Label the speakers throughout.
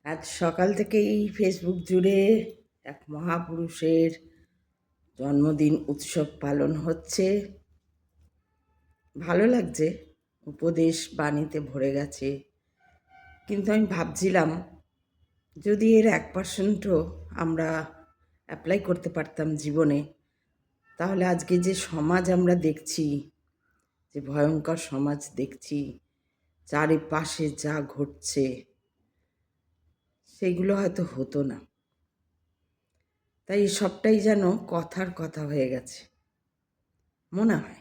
Speaker 1: আজ সকাল থেকেই ফেসবুক জুড়ে এক মহাপুরুষের জন্মদিন উৎসব পালন হচ্ছে। ভালো লাগছে, উপদেশ বাণীতে ভরে গেছে। কিন্তু আমি ভাবছিলাম, যদি এর 1% আমরা অ্যাপ্লাই করতে পারতাম জীবনে, তাহলে আজকে যে সমাজ আমরা দেখছি, যে ভয়ঙ্কর সমাজ দেখছি, চারিপাশে যা ঘটছে, সেইগুলো হয়তো হতো না। তাই সবটাই যেন কথার কথা হয়ে গেছে মনে হয়।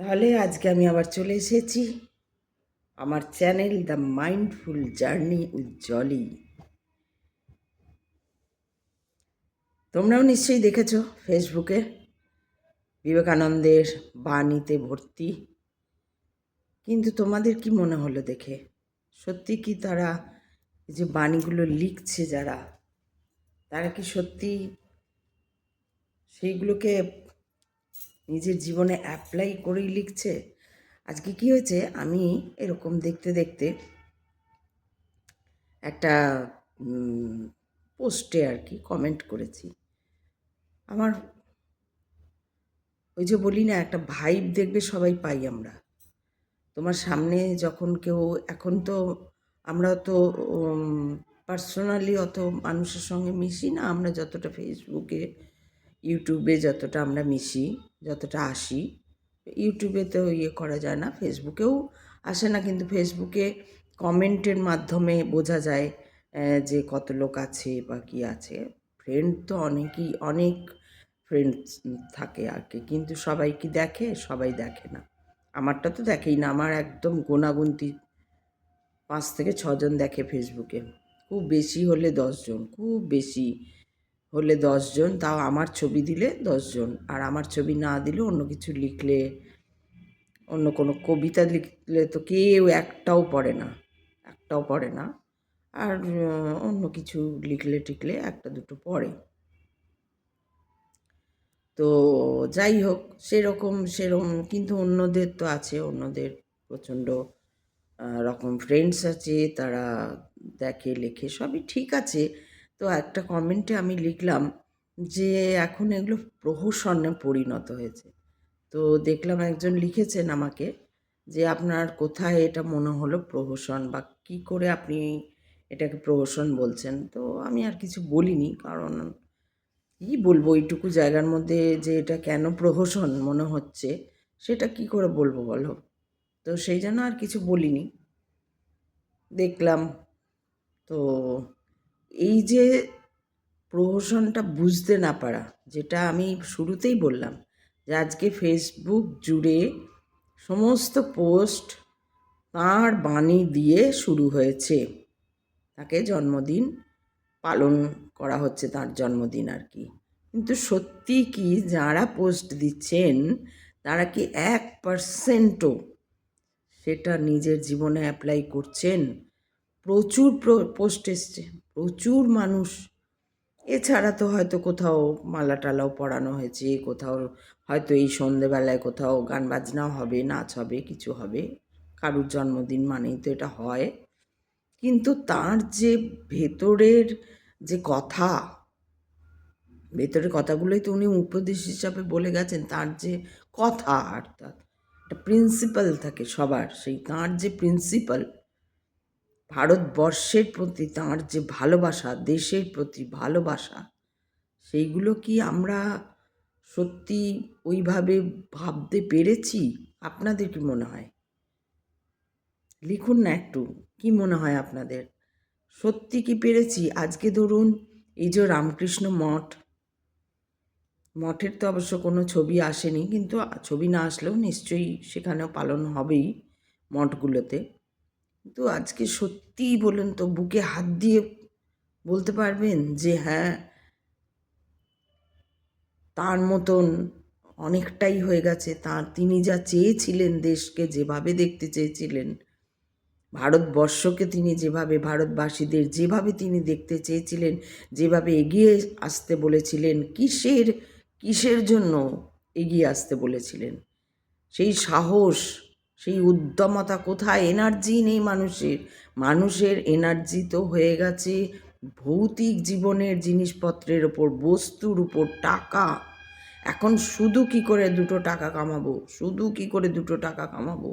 Speaker 1: তাহলে আজকে আমি আবার চলে এসেছি আমার channel the mindful journey with Jolly. তোমরাও নিশ্চয়ই দেখেছ ফেসবুকে বিবেকানন্দের বাণীতে ভর্তি। কিন্তু তোমাদের কি মনে হলো দেখে? সত্যি কি তারা যে বাণীগুলো লিখছে তারা কি সত্যি সেইগুলোকে নিজের জীবনে অ্যাপ্লাই করেই লিখছে? আজকে কি হয়েছে, আমি এরকম দেখতে দেখতে একটা পোস্টে আর কি কমেন্ট করেছি। আমার ওই যে বলি না, একটা ভাইব দেখবে সবাই পাই আমরা। তোমার সামনে যখন কেউ, এখন তো আমরা তো পার্সোনালি অত মানুষের সঙ্গে মিশি না, আমরা যতটা ফেসবুকে ইউটিউবে যতটা আমরা মিশি, যতটা আসি। ইউটিউবে তো করা যায় না, ফেসবুকেও আসে না, কিন্তু ফেসবুকে কমেন্টের মাধ্যমে বোঝা যায় যে কত লোক আছে বা কী আছে। ফ্রেন্ড তো অনেক ফ্রেন্ডস থাকে আর কি, কিন্তু সবাই কি দেখে? সবাই দেখে না। আমারটা তো দেখেই না, আমার একদম গোনাগুনতি 5 থেকে 6 জন দেখে ফেসবুকে, খুব বেশি হলে 10 জন, খুব বেশি হলে 10 জন, তাও আমার ছবি দিলে 10 জন। আর আমার ছবি না দিলে, অন্য কিছু লিখলে, অন্য কোনো কবিতা লিখলে তো কেউ একটাও পড়ে না। আর অন্য কিছু লিখলে টিকলে একটা দুটো পড়ে। তো যাই হোক, সেরকম কিন্তু অন্যদের তো আছে, অন্যদের প্রচণ্ড রকম ফ্রেন্ডস আছে, তারা দেখে লেখে, সবই ঠিক আছে। তো একটা কমেন্টে আমি লিখলাম যে এখন এগুলো প্রহসনে পরিণত হয়েছে। তো দেখলাম একজন লিখেছেন আমাকে যে আপনার কোথায় এটা মনে হলো প্রহসন, বা কী করে আপনি এটাকে প্রহসন বলছেন? তো আমি আর কিছু বলিনি, কারণ কী বলবো এইটুকু জায়গার মধ্যে যে এটা কেন প্রহসন মনে হচ্ছে, সেটা কি করে বলবো বলো? তো সেই জন্য আর কিছু বলিনি, দেখলাম। তো এই যে প্রহসনটা বুঝতে না পারা, যেটা আমি শুরুতেই বললাম, যে আজকে ফেসবুক জুড়ে সমস্ত পোস্ট তাঁর বাণী দিয়ে শুরু হয়েছে। তাকে জন্মদিন পালন করা হচ্ছে, তার জন্মদিন আর কি। কিন্তু সত্যি কি যারা পোস্ট দিচ্ছেন তারা কি 1%ও সেটা নিজের জীবনে অ্যাপ্লাই করছেন? প্রচুর পোস্ট এসছে, প্রচুর মানুষ। এছাড়া তো হয়তো কোথাও মালা টালাও পরানো হয়েছে, কোথাও হয়তো এই সন্ধেবেলায় কোথাও গান বাজনাও হবে, নাচ হবে, কিছু হবে। কারুর জন্মদিন মানেই তো এটা হয়। কিন্তু তার যে ভেতরের যে ভেতরের কথাগুলোই তো উনি উপদেশ হিসাবে বলে গেছেন। তার যে কথা, অর্থাৎ একটা প্রিন্সিপাল থাকে সবার, সেই তাঁর যে প্রিন্সিপাল, ভারতবর্ষের প্রতি তাঁর যে ভালোবাসা, দেশের প্রতি ভালোবাসা, সেইগুলো কি আমরা সত্যি ওইভাবে ভাবতে পেরেছি? আপনাদের কি মনে হয়? লিখুন না একটু, কি মনে হয় আপনাদের? সত্যি কি পেরেছি? আজকে ধরুন এই যে রামকৃষ্ণ মঠের তো অবশ্য কোনো ছবি আসেনি, কিন্তু ছবি না আসলেও নিশ্চয়ই সেখানেও পালন হবেই মঠগুলোতে। কিন্তু আজকে সত্যিই বলুন তো, বুকে হাত দিয়ে বলতে পারবেন যে হ্যাঁ, তার মতন অনেকটাই হয়ে গেছে। তিনি যা চেয়েছিলেন, দেশকে যেভাবে দেখতে চেয়েছিলেন, ভারতবর্ষকে তিনি যেভাবে, ভারতবাসীদের যেভাবে তিনি দেখতে চেয়েছিলেন, যেভাবে এগিয়ে আসতে বলেছিলেন, কিসের জন্য এগিয়ে আসতে বলেছিলেন, সেই সাহস, সেই উদ্যমতা কোথায়? এনার্জি নেই মানুষের। মানুষের এনার্জি তো হয়ে গেছে ভৌতিক জীবনের জিনিসপত্রের ওপর, বস্তুর উপর, টাকা। এখন শুধু কি করে 2টো টাকা কামাবো, শুধু কি করে 2টো টাকা কামাবো,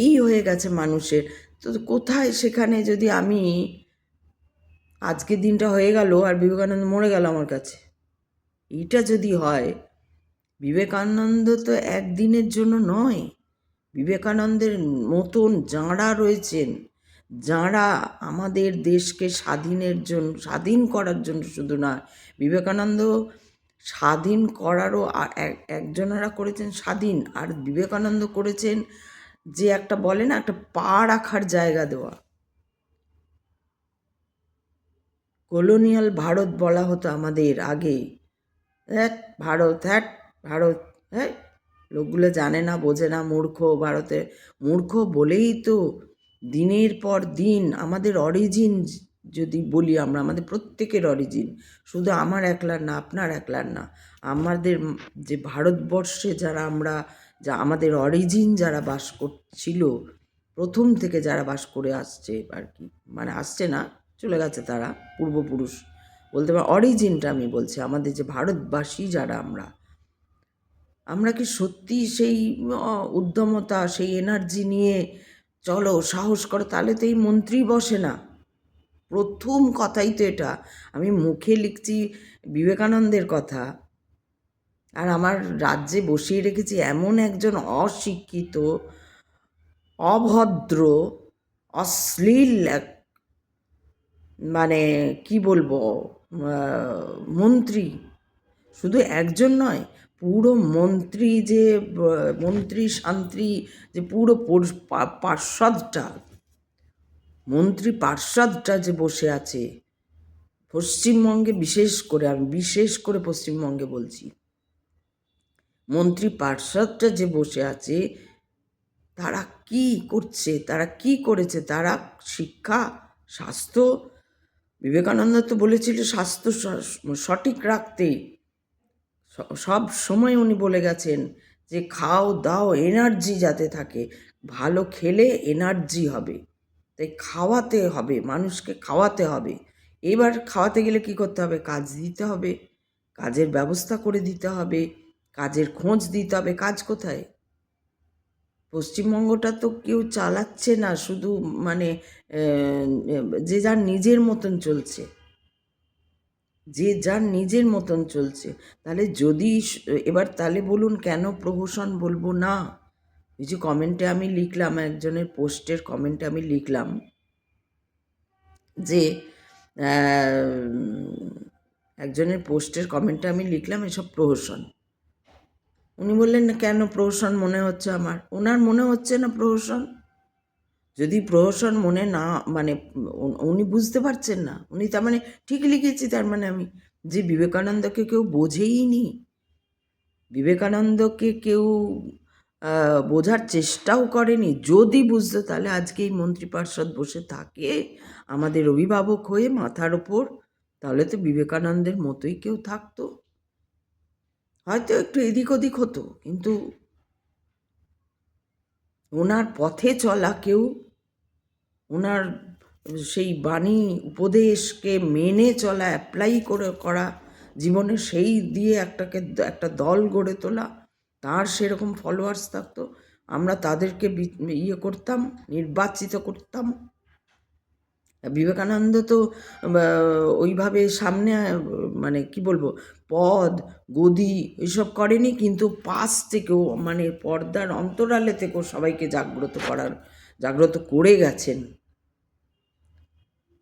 Speaker 1: এই হয়ে গেছে মানুষের। তো কোথায় সেখানে যদি আমি আজকের দিনটা হয়ে গেল আর বিবেকানন্দ মরে গেল আমার কাছে, এইটা যদি হয়, বিবেকানন্দ তো একদিনের জন্য নয়। বিবেকানন্দের মতন যাঁরা রয়েছেন, যাঁরা আমাদের দেশকে স্বাধীন করার জন্য শুধু নয়, বিবেকানন্দ স্বাধীন করারও একজনেরা করেছেন স্বাধীন, আর বিবেকানন্দ করেছেন যে একটা বলে না, একটা পা রাখার জায়গা দেওয়া। কলোনিয়াল ভারত বলা হতো আমাদের আগে। ভারত, হ্যাঁ, লোকগুলো জানে না, বোঝে না, মূর্খ। মূর্খ বলেই তো দিনের পর দিন আমাদের অরিজিন, যদি বলি আমরা, আমাদের প্রত্যেকের অরিজিন, শুধু আমার একলার না, আপনার একলার না, আমাদের যে ভারতবর্ষে আমাদের অরিজিন যারা বাস করছিল, প্রথম থেকে যারা বাস করে আসছে আর কি, মানে আসছে না, চলে গেছে তারা, পূর্বপুরুষ বলতে পারে, অরিজিনটা আমি বলছি, আমাদের যে ভারতবাসী যারা আমরা কি সত্যি সেই উদ্যমতা, সেই এনার্জি নিয়ে চলো, সাহস করো, তাহলে তো এই মন্ত্রী বসে না। প্রথম কথাই তো এটা। আমি মুখে লিখছি বিবেকানন্দের কথা, আর আমার রাজ্যে বসিয়ে রেখেছি এমন একজন অশিক্ষিত, অভদ্র, অশ্লীল, মানে কি বলবো, মন্ত্রী। শুধু একজন নয়, পুরো মন্ত্রী শান্ত্রী, যে পুরো মন্ত্রী পার্ষদটা যে বসে আছে পশ্চিমবঙ্গে, আমি বিশেষ করে পশ্চিমবঙ্গে বলছি, মন্ত্রী পার্ষদটা যে বসে আছে, তারা কি করছে, তারা কি করেছে, তারা শিক্ষা, স্বাস্থ্য, বিবেকানন্দ তো বলেছিল স্বাস্থ্য সঠিক রাখতে, সব সময় উনি বলে গেছেন যে খাও দাও, এনার্জি যাতে থাকে, ভালো খেলে এনার্জি হবে, তাই খাওয়াতে হবে, মানুষকে খাওয়াতে হবে। এবার খাওয়াতে গেলে কি করতে হবে? কাজ দিতে হবে, কাজের ব্যবস্থা করে দিতে হবে, কাজের খোঁজ দিতে হবে। কাজ কোথায়? পশ্চিমবঙ্গটা তো কেউ চালাচ্ছে না, শুধু মানে যে যার নিজের মতন চলছে, তাহলে যদি এবার তাহলে বলুন, কেন প্রহসন বলবো না? এই যে কমেন্টে আমি লিখলাম, একজনের পোস্টের কমেন্টে আমি লিখলাম যে এসব প্রহসন। উনি বললেন না, কেন প্রহসন মনে হচ্ছে আমার? ওনার মনে হচ্ছে না প্রহসন? যদি প্রহসন মনে না, মানে উনি বুঝতে পারছেন না, উনি তার মানে ঠিক লিখেছি, তার মানে আমি যে বিবেকানন্দকে কেউ বোঝেইনি, বিবেকানন্দকে কেউ বোঝার চেষ্টাও করেনি। যদি বুঝতো, তাহলে আজকে এই মন্ত্রী পার্ষদ বসে থাকে আমাদের অভিভাবক হয়ে মাথার ওপর, তাহলে তো বিবেকানন্দের মতোই কেউ থাকতো, হয়তো একটু এদিক ওদিক হতো, কিন্তু ওনার পথে চলা কেউ, ওনার সেই বাণী উপদেশকে মেনে চলা, অ্যাপ্লাই করা জীবনে, সেই দিয়ে একটা দল গড়ে তোলা, তার সেরকম ফলোয়ার্স থাকতো, আমরা তাদেরকে করতাম, নির্বাচিত করতাম। বিবেকানন্দ তো ওইভাবে সামনে, মানে কি বলবো, পদ গদি এইসব করেনি, কিন্তু পাশ থেকেও, মানে পর্দার অন্তরালে থেকেও সবাইকে জাগ্রত করে গেছেন।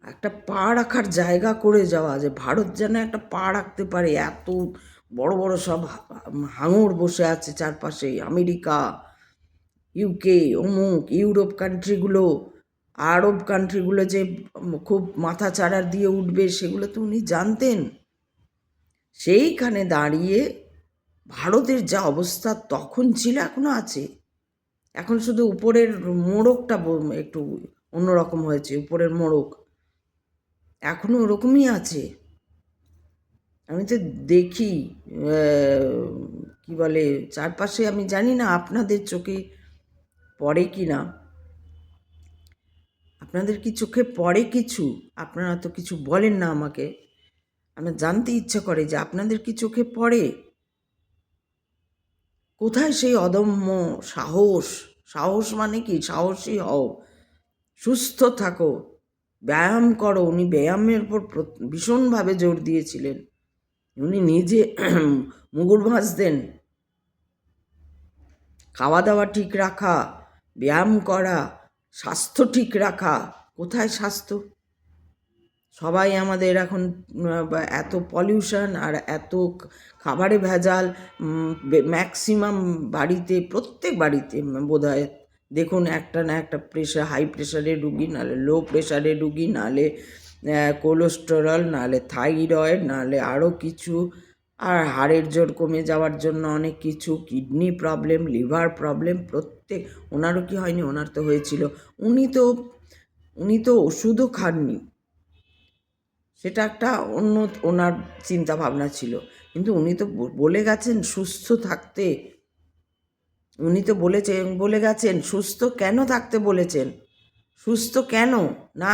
Speaker 1: একটা পা রাখার জায়গা করে যাওয়া, যে ভারত যেন একটা পা রাখতে পারে, এত বড় বড় সব হাঙর বসে আছে চারপাশে, আমেরিকা, ইউকে, অমুক, ইউরোপ কান্ট্রিগুলো, আরব কান্ট্রিগুলো যে খুব মাথা চাড়া দিয়ে উঠবে, সেগুলো তো উনি জানতেন। সেইখানে দাঁড়িয়ে ভারতের যা অবস্থা তখন ছিল, এখনও আছে, এখন শুধু উপরের মোড়কটা একটু অন্যরকম হয়েছে, উপরের মোড়ক এখনও ওরকমই আছে, আমি তো দেখি কি বলে চারপাশে, আমি জানি না আপনাদের চোখে পড়ে কি না, আপনাদের কি চোখে পড়ে কিছু? আপনারা তো কিছু বলেন না আমাকে। আমার জানতে ইচ্ছা করে যে আপনাদের কি চোখে পড়ে? কোথায় সেই অদম্য সাহস? সাহস মানে কি? সাহসী হও, সুস্থ থাকো, ব্যায়াম করো। উনি ব্যায়ামের উপর ভীষণভাবে জোর দিয়েছিলেন। উনি নিজে মুগুর ভাঁজতেন। খাওয়া দাওয়া ঠিক রাখা, ব্যায়াম করা, স্বাস্থ্য ঠিক রাখা। কোথায় স্বাস্থ্য? সবাই আমাদের এখন এত পলিউশন আর এত খাবারে ভেজাল। ম্যাক্সিমাম বাড়িতে, প্রত্যেক বাড়িতে বোধহয় দেখুন একটা না একটা প্রেশার, হাই প্রেশারের রুগী, নাহলে লো প্রেশারের রুগী, নাহলে কোলেস্টেরল, নাহলে থাইরয়েড, নাহলে আরও কিছু। আর হাড়ের জোর কমে যাওয়ার জন্য অনেক কিছু, কিডনি প্রবলেম, লিভার প্রবলেম। প্রত্যেক, ওনারও কি হয়নি? ওনার তো হয়েছিল। উনি তো ওষুধও খাননি, সেটা একটা অন্য ওনার চিন্তা ভাবনা ছিল। কিন্তু উনি তো বলে গেছেন সুস্থ থাকতে। উনি তো বলে গেছেন সুস্থ কেন থাকতে বলেছেন? সুস্থ কেন না?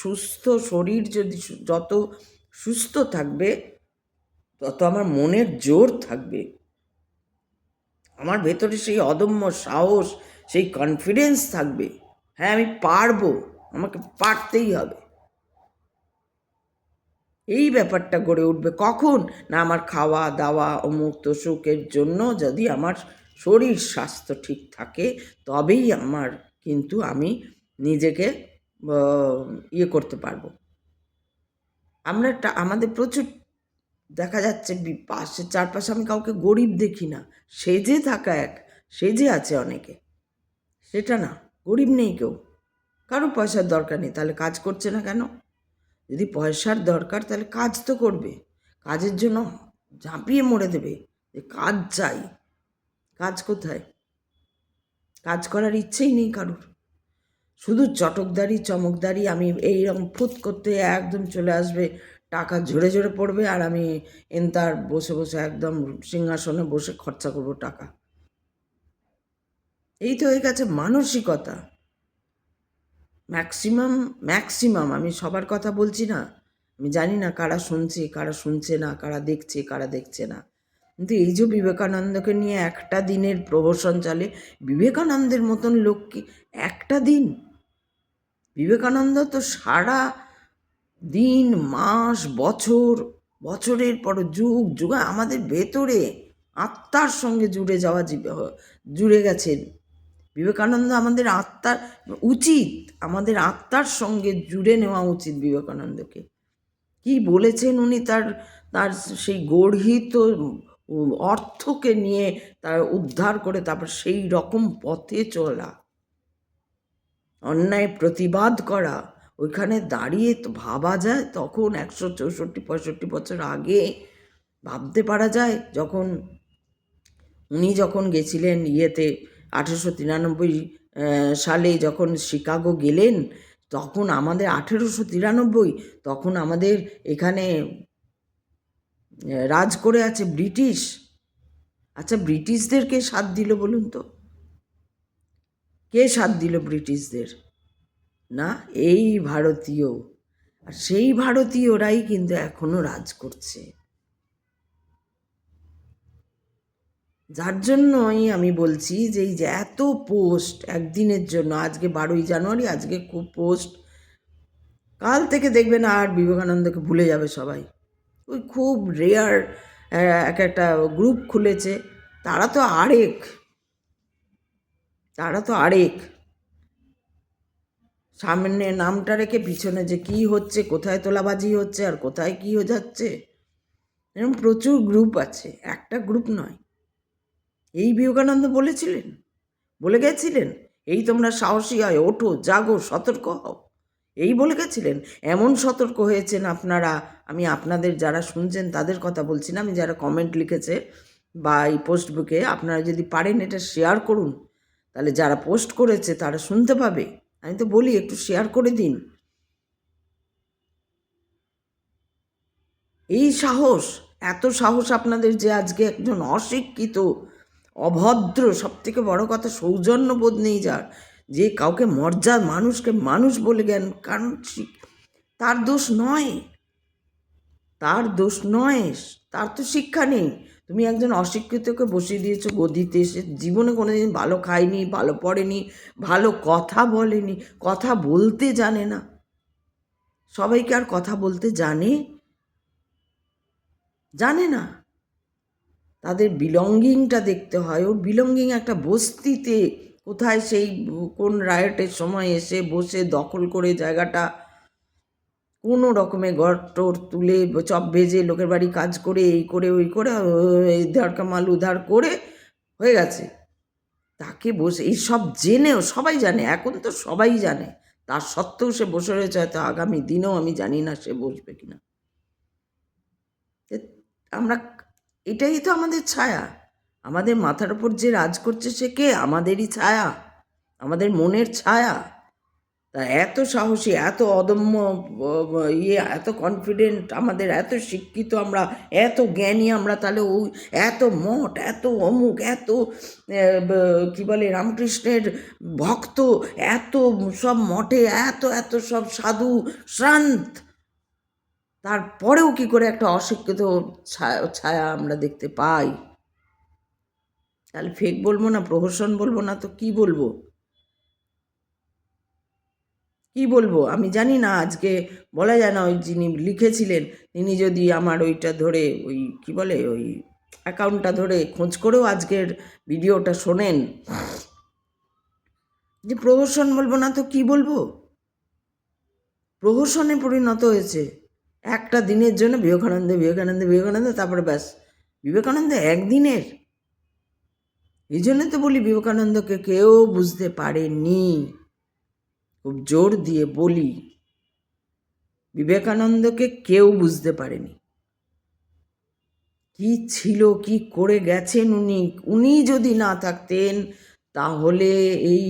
Speaker 1: সুস্থ শরীর যদি যত সুস্থ থাকবে, তত আমার মনের জোর থাকবে, আমার ভেতরে সেই অদম্য সাহস, সেই কনফিডেন্স থাকবে। হ্যাঁ, আমি পারবো, আমাকে পারতেই হবে। এই ব্যাপারটা গড়ে উঠবে কখন? না আমার খাওয়া দাওয়া অমুক তসুকের জন্য যদি আমার শরীর স্বাস্থ্য ঠিক থাকে, তবেই আমার কিন্তু আমি নিজেকে ইয়ে করতে পারবো। আমরা আমাদের প্রচুর দেখা যাচ্ছে চারপাশে, আমি কাউকে গরিব দেখি না। সেজে থাকা সেজে আছে অনেকে, সেটা না, গরিব নেই কেউ, কারো পয়সার দরকার নেই। তাহলে কাজ করছে না কেন? যদি পয়সার দরকার তাহলে কাজ তো করবে। কাজের জন্য ঝাঁপিয়ে মরে দেবে যে কাজ চাই। কাজ কোথায়? কাজ করার ইচ্ছেই নেই কারোর। শুধু চটকদারি চমকদারি, আমি এইরকম ফুত করতে একদম চলে আসবে, টাকা ঝরে ঝরে পড়বে, আর আমি তার বসে বসে একদম সিংহাসনে বসে খরচা করব টাকা। এই তো হয়ে গেছে মানসিকতা। ম্যাক্সিমাম, আমি সবার কথা বলছি না, আমি জানি না কারা শুনছে কারা শুনছে না, কারা দেখছে কারা দেখছে না। কিন্তু এই যে বিবেকানন্দকে নিয়ে একটা দিনের প্রহসন চলে, বিবেকানন্দের মতন লোককে একটা দিন, বিবেকানন্দ তো সারা দিন মাস বছর, বছরের পর যুগ যুগ আমাদের ভেতরে আত্মার সঙ্গে জুড়ে গেছেন। বিবেকানন্দ আমাদের আত্মার, উচিত আমাদের আত্মার সঙ্গে জুড়ে নেওয়া উচিত বিবেকানন্দকে। কি বলেছেন উনি তার তার সেই গর্হিত অর্থকে নিয়ে তার উদ্ধার করে তারপর সেই রকম পথে চলা, অন্যায় প্রতিবাদ করা। ওইখানে দাঁড়িয়ে তো ভাবা যায়, তখন 164-65 বছর আগে ভাবতে পারা যায়, উনি যখন গেছিলেন ইয়েতে 1893 সালে যখন শিকাগো গেলেন, তখন আমাদের 1893, তখন আমাদের এখানে রাজ করে আছে ব্রিটিশ। আচ্ছা, ব্রিটিশদের কে সাথ দিল বলুন তো? কে সাথ দিল ব্রিটিশদের? না, এই ভারতীয়। আর সেই ভারতীয়রাই কিন্তু এখনো রাজ করছে। যার জন্যই আমি বলছি যে এই যে এত পোস্ট একদিনের জন্য, আজকে 12ই জানুয়ারি, আজকে খুব পোস্ট, কাল থেকে দেখবেন আর বিবেকানন্দকে ভুলে যাবে সবাই। ওই খুব রেয়ার একটা গ্রুপ খুলেছে, তারা তো আরেক সামনে নামটা রেখে পিছনে যে কি হচ্ছে, কোথায় তোলাবাজি হচ্ছে আর কোথায় কি হয়ে যাচ্ছে, এরকম প্রচুর গ্রুপ আছে, একটা গ্রুপ নয়। এই বিবেকানন্দ বলে গেছিলেন এই তোমরা সাহসী হয়, ওঠো, জাগো, সতর্ক হও, এই বলে গেছিলেন। এমন সতর্ক হয়েছেন আপনারা, আমি আপনাদের যারা শুনছেন তাদের কথা বলছি না, আমি যারা কমেন্ট লিখেছে বা এই পোস্টবুকে, আপনারা যদি পারেন এটা শেয়ার করুন, তাহলে যারা পোস্ট করেছে তারা শুনতে পাবে। আমি তো বলি একটু শেয়ার করে দিন। এই সাহস এত সাহস আপনাদের যে আজকে একজন অশিক্ষিত, অভদ্র, সবথেকে বড় কথা সৌজন্যবোধ নেই যার, যে কাউকে মানুষকে মানুষ বলে জ্ঞান, কারণ তার দোষ নয়, তার দোষ নয়, তার তো শিক্ষা নেই। তুমি একজন অশিক্ষিতকে বসিয়ে দিয়েছো গদিতে, সে জীবনে কোনোদিন ভালো খায়নি, ভালো পড়েনি, ভালো কথা বলেনি, কথা বলতে জানে না। সবাইকে আর কথা বলতে জানে না। তাদের বিলঙ্গিংটা দেখতে হয়। ওর বিলঙ্গিং একটা বস্তিতে, কোথায় সেই কোন রায়টের সময় এসে বসে দখল করে জায়গাটা, কোনো রকমে গড়টর তুলে চপ ভেজে লোকের বাড়ি কাজ করে এই করে ওই করে ধার কামাল উধার করে হয়ে গেছে। তাকে বসে এইসব জেনেও, সবাই জানে, এখন তো সবাই জানে, তার সত্ত্বেও সে বসে রয়েছে। হয়তো আগামী দিনেও আমি জানি না সে বসবে কিনা। আমরা, এটাই তো আমাদের ছায়া। আমাদের মাথার উপর যে রাজ করছে সে কে? আমাদেরই ছায়া, আমাদের মনের ছায়া। তা এত সাহসী, এত অদম্য এত কনফিডেন্ট, আমাদের এত শিক্ষিত আমরা, এত জ্ঞানী আমরা, তাহলে ওই এত মঠ, এত অমুক, এত কি বলে রামকৃষ্ণের ভক্ত, এত সব মঠে এত এত সব সাধু সন্ত, তারপরেও কি করে একটা অশিক্ষিত ছায়া আমরা দেখতে পাই? তাহলে ফেক বলবো না, প্রহসন বলবো না, তো কি বলবো? কি বলবো আমি জানি না। আজকে বলা যায় না, ওই যিনি লিখেছিলেন তিনি যদি আমার ওইটা ধরে, ওই কি বলে, ওই অ্যাকাউন্টটা ধরে খোঁজ করেও আজকের ভিডিওটা শোনেন, যে প্রহসন বলবো না তো কি বলবো? প্রহসনে পরিণত হয়েছে একটা দিনের জন্য। বিবেকানন্দ বিবেকানন্দ বিবেকানন্দ, তারপরে ব্যাস। বিবেকানন্দ একদিনের, এই জন্য তো বলি বিবেকানন্দকে কেউ বুঝতে পারেনি। খুব জোর দিয়ে বলি, বিবেকানন্দকে কেউ বুঝতে পারেনি। কি ছিল, কি করে গেছেন উনি যদি না থাকতেন, তাহলে এই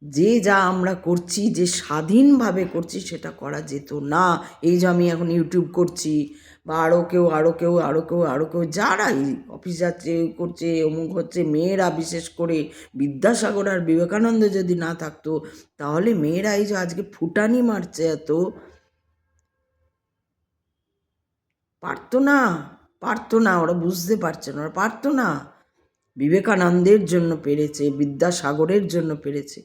Speaker 1: যে যা আমরা করছি, যে স্বাধীনভাবে করছি, সেটা করা যেত না। এই যে আমি এখন ইউটিউব করছি, বা আরও কেউ যারা এই অফিস যাচ্ছে করছে, অমুক হচ্ছে, মেয়েরা বিশেষ করে বিদ্যাসাগর আর বিবেকানন্দ যদি না থাকতো, তাহলে মেয়েরা এই যে আজকে ফুটানি মারছে, এত পারতো না, ওরা বুঝতে পারছে না, ওরা পারতো না। বিবেকানন্দের জন্য পেরেছে, বিদ্যাসাগরের জন্য পেরেছে।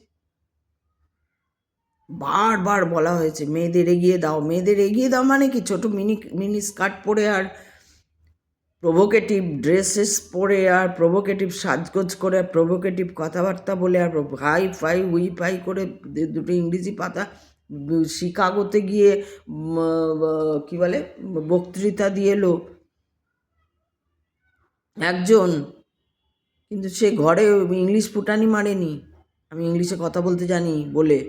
Speaker 1: বারবার বলা হয়েছে মেয়েদের এগিয়ে দাও, মেয়েদের এগিয়ে দাও, মানে কি? ছোট মিনি স্কার্ট পরে আর প্রভোকেটিভ ড্রেসেস পরে আর প্রভোকেটিভ সাজগোজ করে, প্রভোকেটিভ কথাবার্তা বলে, আর হাই ফাই উই ফাই করে দুটো ইংরেজি পাতা শিকাগোতে গিয়ে কি বলে বক্তৃতা দিয়ে এলো একজন, কিন্তু সে ঘরে ইংলিশ ফুটানি মারেনি, আমি ইংলিশে কথা বলতে জানি বলে।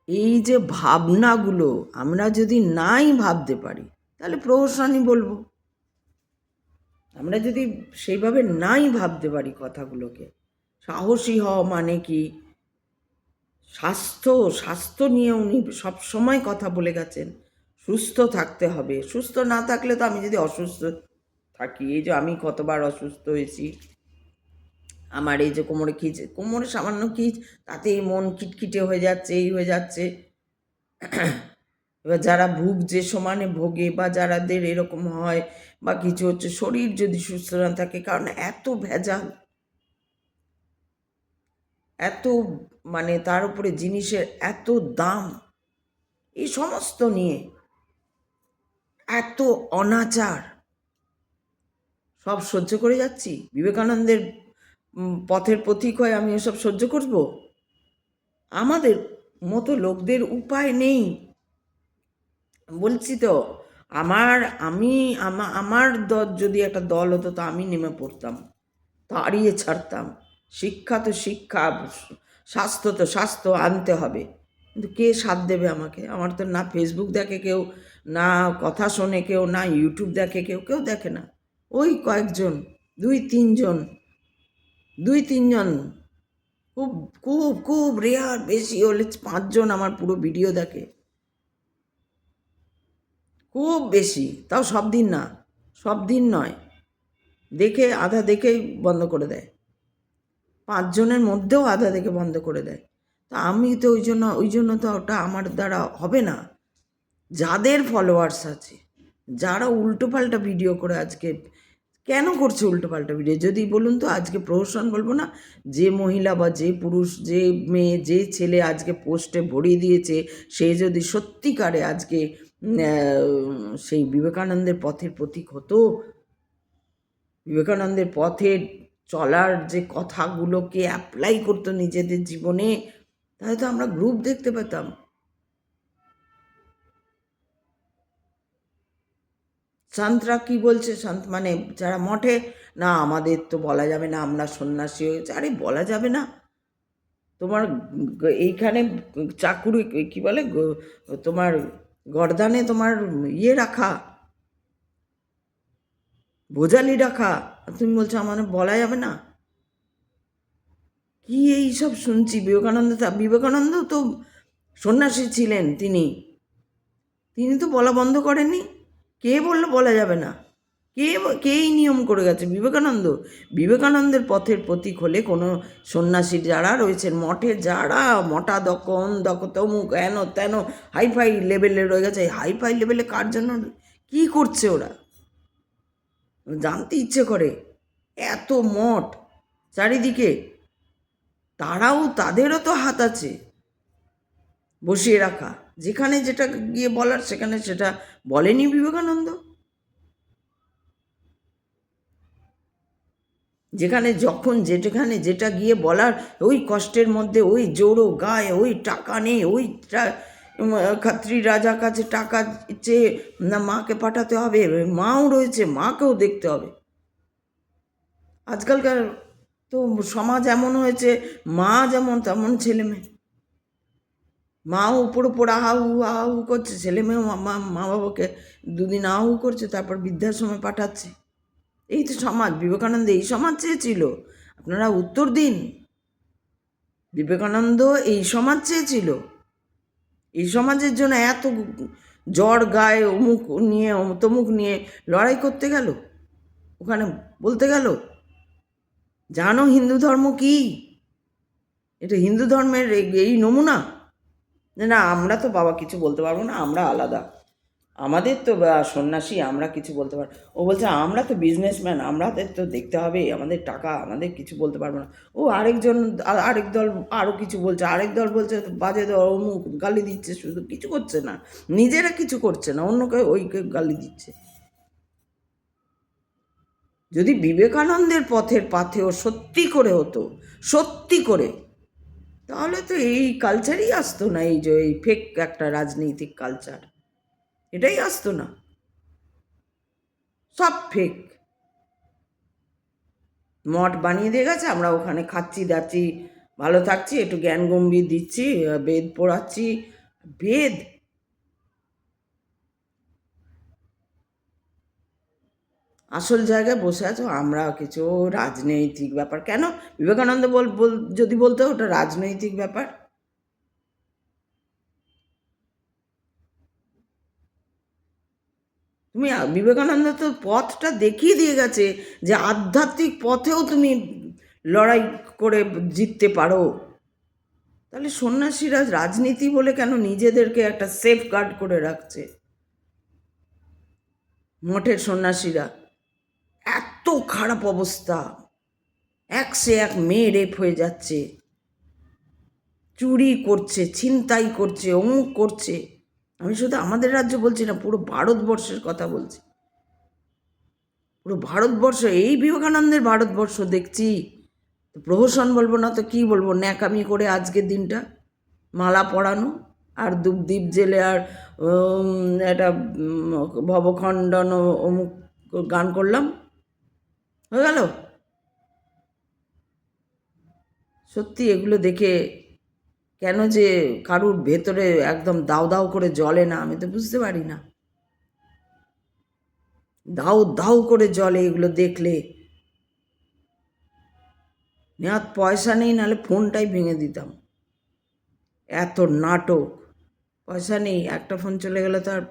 Speaker 1: এই যে ভাবনাগুলো আমরা যদি নাই ভাবতে পারি, তাহলে প্রহসনই বলবো। আমরা যদি সেইভাবে নাই ভাবতে পারি কথাগুলোকে, সাহসী হওয়া মানে কি? স্বাস্থ্য নিয়ে উনি সবসময় কথা বলে গেছেন, সুস্থ থাকতে হবে। সুস্থ না থাকলে তো, আমি যদি অসুস্থ থাকি, এই যে আমি কতবার অসুস্থ হয়েছি, আমার এই যে কোমরে সামান্য খিচ, তাতেই মন খিটখিটে হয়ে যাচ্ছে, এই হয়ে যাচ্ছে। এবার যারা ভুগছে, সমানে ভোগে, বা যারাদের এরকম হয় বা কিছু হচ্ছে, শরীর যদি সুস্থ না থাকে, কারণ এত ভেজাল, এত মানে তার উপরে জিনিসের এত দাম, এই সমস্ত নিয়ে এত অনাচার, সব সহ্য করে যাচ্ছি। বিবেকানন্দের পথের পথিক হয়ে আমি এসব সহ্য করব? আমাদের মতো লোকদের উপায় নেই। বলছি তো, আমার যদি একটা দল হতো, তো আমি নেমে পড়তাম, তাড়িয়ে ছাড়তাম। শিক্ষা তো শিক্ষা, স্বাস্থ্য তো স্বাস্থ্য, আনতে হবে। কিন্তু কে সাথ দেবে আমাকে? আমার তো না ফেসবুক দেখে কেউ, না কথা শোনে কেউ, না ইউটিউব দেখে কেউ দেখে না। ওই কয়েকজন, দুই তিনজন, খুব খুব খুব রেয়ার, বেশি হলে 5 জন আমার পুরো ভিডিও দেখে। খুব বেশি, তাও সব দিন না, সব দিন নয়, দেখে আধা দেখেই বন্ধ করে দেয়, 5 জনের মধ্যেও আধা দেখে বন্ধ করে দেয়। তা আমি তো ওই জন্য তো ওটা আমার দ্বারা হবে না। যাদের ফলোয়ার্স আছে, যারা উল্টোপাল্টা ভিডিও করে আজকে কেন করছে উল্টোপাল্টা ভিডিও, যদি বলুন তো, আজকে প্রহসন বলবো না, যে মহিলা বা যে পুরুষ, যে মেয়ে, যে ছেলে আজকে পোস্টে ভরিয়ে দিয়েছে, সে যদি সত্যিকারে আজকে সেই বিবেকানন্দের পথের প্রতীক হতো, বিবেকানন্দের পথে চলার যে কথাগুলোকে অ্যাপ্লাই করতো নিজেদের জীবনে, তাহলে তো আমরা গ্রুপ দেখতে পেতাম। সন্তরা কি বলছে, সন্ত মানে যারা মঠে, না আমাদের তো বলা যাবে না, আমরা সন্ন্যাসী হয়েছে। আরে বলা যাবে না, তোমার এইখানে চাকুরি কি বলে, তোমার গর্দানে তোমার ইয়ে রাখা, ভোজালি রাখা, তুমি বলছো আমাদের বলা যাবে না? কি এই সব শুনছি? বিবেকানন্দ তো সন্ন্যাসী ছিলেন, তিনি তো বলা বন্ধ করেননি। কে বললো বলা যাবে না? কে এই নিয়ম করে গেছে? বিবেকানন্দের পথের প্রতীক হলে কোনো সন্ন্যাসী যারা রয়েছেন মঠে, যারা মঠা দকন দক তমুক হেন তেন হাইফাই লেভেলে রয়ে গেছে, হাইফাই লেভেলে কার জন্য কি করছে ওরা জানতে ইচ্ছে করে। এত মঠ চারিদিকে, তাদেরও তো হাত আছে বসিয়ে রাখা, যেখানে যেটা গিয়ে বলার সেখানে সেটা বলেনি বিবেকানন্দ। যেখানে যেটা গিয়ে বলার, ওই কষ্টের মধ্যে, ওই জোড়ো গায়ে, ওই টাকা নেই, ওই খাত্রী রাজার কাছে টাকা চেয়ে না মাকে পাঠাতে হবে, মাও রয়েছে, মাকেও দেখতে হবে। আজকালকার তো সমাজ এমন হয়েছে, মা যেমন তেমন ছেলে মেয়ে, মাও উপর আহাউ আহাউ করছে, ছেলে মেয়েও মা বাবাকে দুদিন আহাউ করছে, তারপর বৃদ্ধাশ্রমে পাঠাচ্ছে। এই তো সমাজ। বিবেকানন্দ এই সমাজ চেয়েছিল? আপনারা উত্তর দিন। বিবেকানন্দ এই সমাজ চেয়েছিল? এই সমাজের জন্য এত জ্বর গায়ে, অমুক নিয়ে তমুক নিয়ে লড়াই করতে গেল, ওখানে বলতে গেল? জানো হিন্দু ধর্ম কি? এটা হিন্দু ধর্মের এই নমুনা? না আমরা তো বাবা কিছু বলতে পারবো না, আমরা আলাদা, আমাদের তো সন্ন্যাসী, আমরা কিছু বলতে পারবো। ও বলছে আমরা তো বিজনেসম্যান, আমাদের তো দেখতে হবে, আমাদের টাকা, আমাদের কিছু বলতে পারবো না। ও আরেক দল আরও কিছু বলছে, আরেক দল বলছে বাজে দল, অমুক গালি দিচ্ছে, শুধু কিছু করছে না, নিজেরা কিছু করছে না, অন্যকে ওইকে গালি দিচ্ছে। যদি বিবেকানন্দের পথের পাথেও সত্যি করে হতো, সত্যি করে, তাহলে তো এই কালচারই আসতো না, এই ফেক একটা রাজনৈতিক কালচার, এটাই আসতো না। সব ফেক মঠ বানিয়ে দিয়ে গেছে, আমরা ওখানে খাচ্ছি দাচ্ছি, ভালো থাকছি, একটু জ্ঞান গম্ভীর দিচ্ছি, বেদ পড়াচ্ছি। বেদ আসল জায়গায় বসে আছো, আমরা কিছু রাজনৈতিক ব্যাপার কেন? বিবেকানন্দ যদি বলতো ওটা রাজনৈতিক ব্যাপার, তুমি বিবেকানন্দ তো পথটা দেখিয়ে দিয়ে গেছে যে আধ্যাত্মিক পথেও তুমি লড়াই করে জিততে পারো। তাহলে সন্ন্যাসীরা রাজনীতি বলে কেন নিজেদেরকে একটা সেফ গার্ড করে রাখছে? মঠের সন্ন্যাসীরা এত খারাপ অবস্থা, এক মেয়ে রেপ হয়ে যাচ্ছে, চুরি করছে, ছিনতাই করছে, অমুক করছে। আমি শুধু আমাদের রাজ্য বলছি না, পুরো ভারতবর্ষের কথা বলছি। পুরো ভারতবর্ষ, এই বিবেকানন্দের ভারতবর্ষ দেখছি। প্রহসন বলবো না তো কি বলবো, ন্যাকামি করে আজকের দিনটা মালা পরানো আর দ্বীপ জেলে আর একটা ভবখণ্ডন অমুক গান করলাম, হয়ে গেল। সত্যি এগুলো দেখে কেন যে কারুর ভেতরে একদম দাউ দাউ করে জ্বলে না, আমি তো বুঝতে পারি না। দাউ দাউ করে জ্বলে এগুলো দেখলে। নেওয়ার পয়সা নেই, নাহলে ফোনটাই ভেঙে দিতাম। এত নাটক, পয়সা নেই, একটা ফোন চলে গেলে তো আর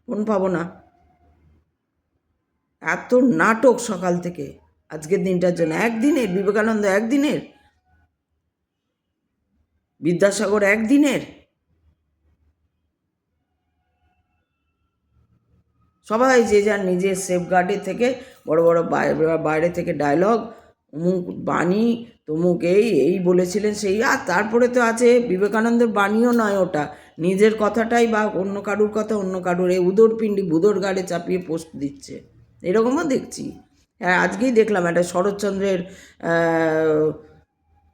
Speaker 1: ফোন পাবো না। এত নাটক সকাল থেকে আজকের দিনটার জন্য। একদিনের বিবেকানন্দ, একদিনের বিদ্যাসাগর, একদিনের। সবাই যে যার নিজের সেফগার্ডে থেকে বড় বড় বাইরে থেকে ডায়লগ, অমুক বাণী, তমুক এই বলেছিলেন সেই। আর তারপরে তো আছে বিবেকানন্দের বাণীও নয় ওটা, নিজের কথাটাই বা অন্য কারুর কথা অন্য কারুর এই উদর পিণ্ডি বুদর গাড়ে চাপিয়ে পোস্ট দিচ্ছে, এরকমও দেখছি। হ্যাঁ, আজকেই দেখলাম একটা শরৎচন্দ্রের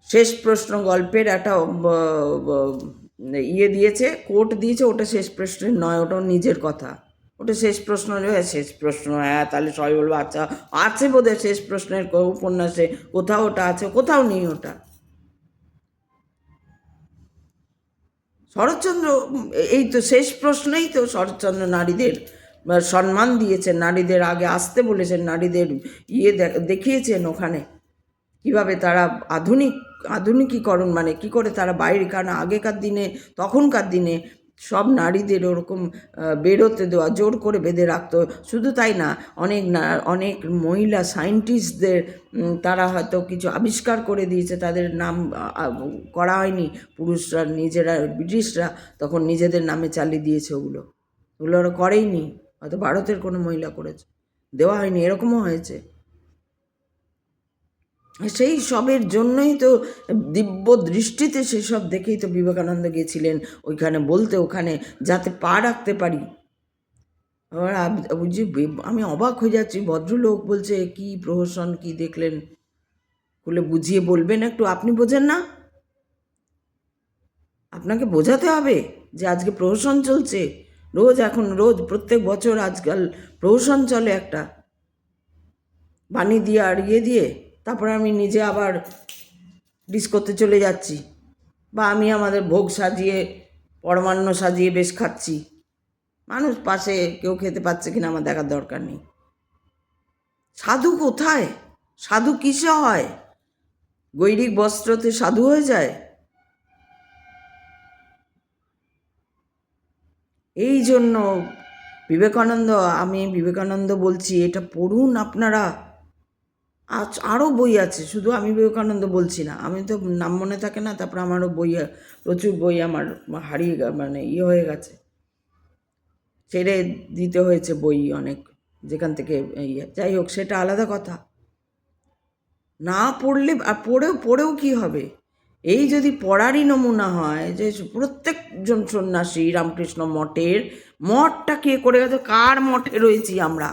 Speaker 1: শেষ প্রশ্ন গল্পের একটা ইয়ে দিয়েছে, কোট দিয়েছে, ওটা শেষ প্রশ্নের নয়, ওটা নিজের কথা। ওটা শেষ প্রশ্ন, শেষ প্রশ্ন, হ্যাঁ তাহলে সবাই বলবো আচ্ছা আছে বোধহয় শেষ প্রশ্নের উপন্যাসে, কোথাও ওটা আছে, কোথাও নেই ওটা। শরৎচন্দ্র এই তো শেষ প্রশ্নেই তো শরৎচন্দ্র নারীদের সম্মান দিয়েছেন, নারীদের আগে আসতে বলেছেন, নারীদের ইয়ে দেখিয়েছেন ওখানে কিভাবে তারা আধুনিকীকরণ, মানে কি করে তারা বাইরে, কারণ আগেকার দিনে তখনকার দিনে সব নারীদের ওরকম বেরোতে দেওয়া, জোর করে বেঁধে রাখতো। শুধু তাই না, অনেক মহিলা সায়েন্টিস্টদের তারা হয়তো কিছু আবিষ্কার করে দিয়েছে, তাদের নাম করা হয়নি, পুরুষরা নিজেরা, ব্রিটিশরা তখন নিজেদের নামে চালিয়ে দিয়েছে ওগুলো ওরা করেইনি, হয়তো ভারতের কোনো মহিলা করেছে, দেওয়া হয়নি, এরকমও হয়েছে। সেই সবের জন্যই তো দিব্য দৃষ্টিতে সেসব দেখেই তো বিবেকানন্দ গিয়েছিলেন ওইখানে বলতে, ওখানে যাতে পা রাখতে পারি। আবার আমি অবাক হয়ে যাচ্ছি, ভদ্রলোক বলছে কি প্রহসন, কি দেখলেন খুলে বুঝিয়ে বলবেন একটু, আপনি বোঝেন না? আপনাকে বোঝাতে হবে যে আজকে প্রহসন চলছে, রোজ প্রত্যেক বছর আজকাল প্রহসন চলে একটা বাণী দিয়ে আর ইয়ে দিয়ে, তারপরে আমি নিজে আবার ডিস্কোতে চলে যাচ্ছি, বা আমি আমাদের ভোগ সাজিয়ে পরমান্ন সাজিয়ে বেশ খাচ্ছি, মানুষ পাশে কেউ খেতে পাচ্ছে কিনা আমার দেখার দরকার নেই। সাধু কোথায়? সাধু কিসে হয়? গৈরিক বস্ত্রতে সাধু হয়ে যায়? এই জন্য আমি বিবেকানন্দ বলছি, এটা পড়ুন আপনারা। আরও বই আছে, শুধু আমি বিবেকানন্দ বলছি না, আমি তো নাম মনে থাকে না, তারপর আমারও প্রচুর বই আমার হারিয়ে মানে ইয়ে হয়ে গেছে, ছেড়ে দিতে হয়েছে বই অনেক, যেখান থেকে ইয়ে, যাই হোক সেটা আলাদা কথা। না পড়লে আর পড়েও কি হবে? এই যদি পড়ারই নমুনা হয় যে প্রত্যেকজন সন্ন্যাসী রামকৃষ্ণ মঠটা কে করে গেছে? কার মঠে রয়েছি আমরা?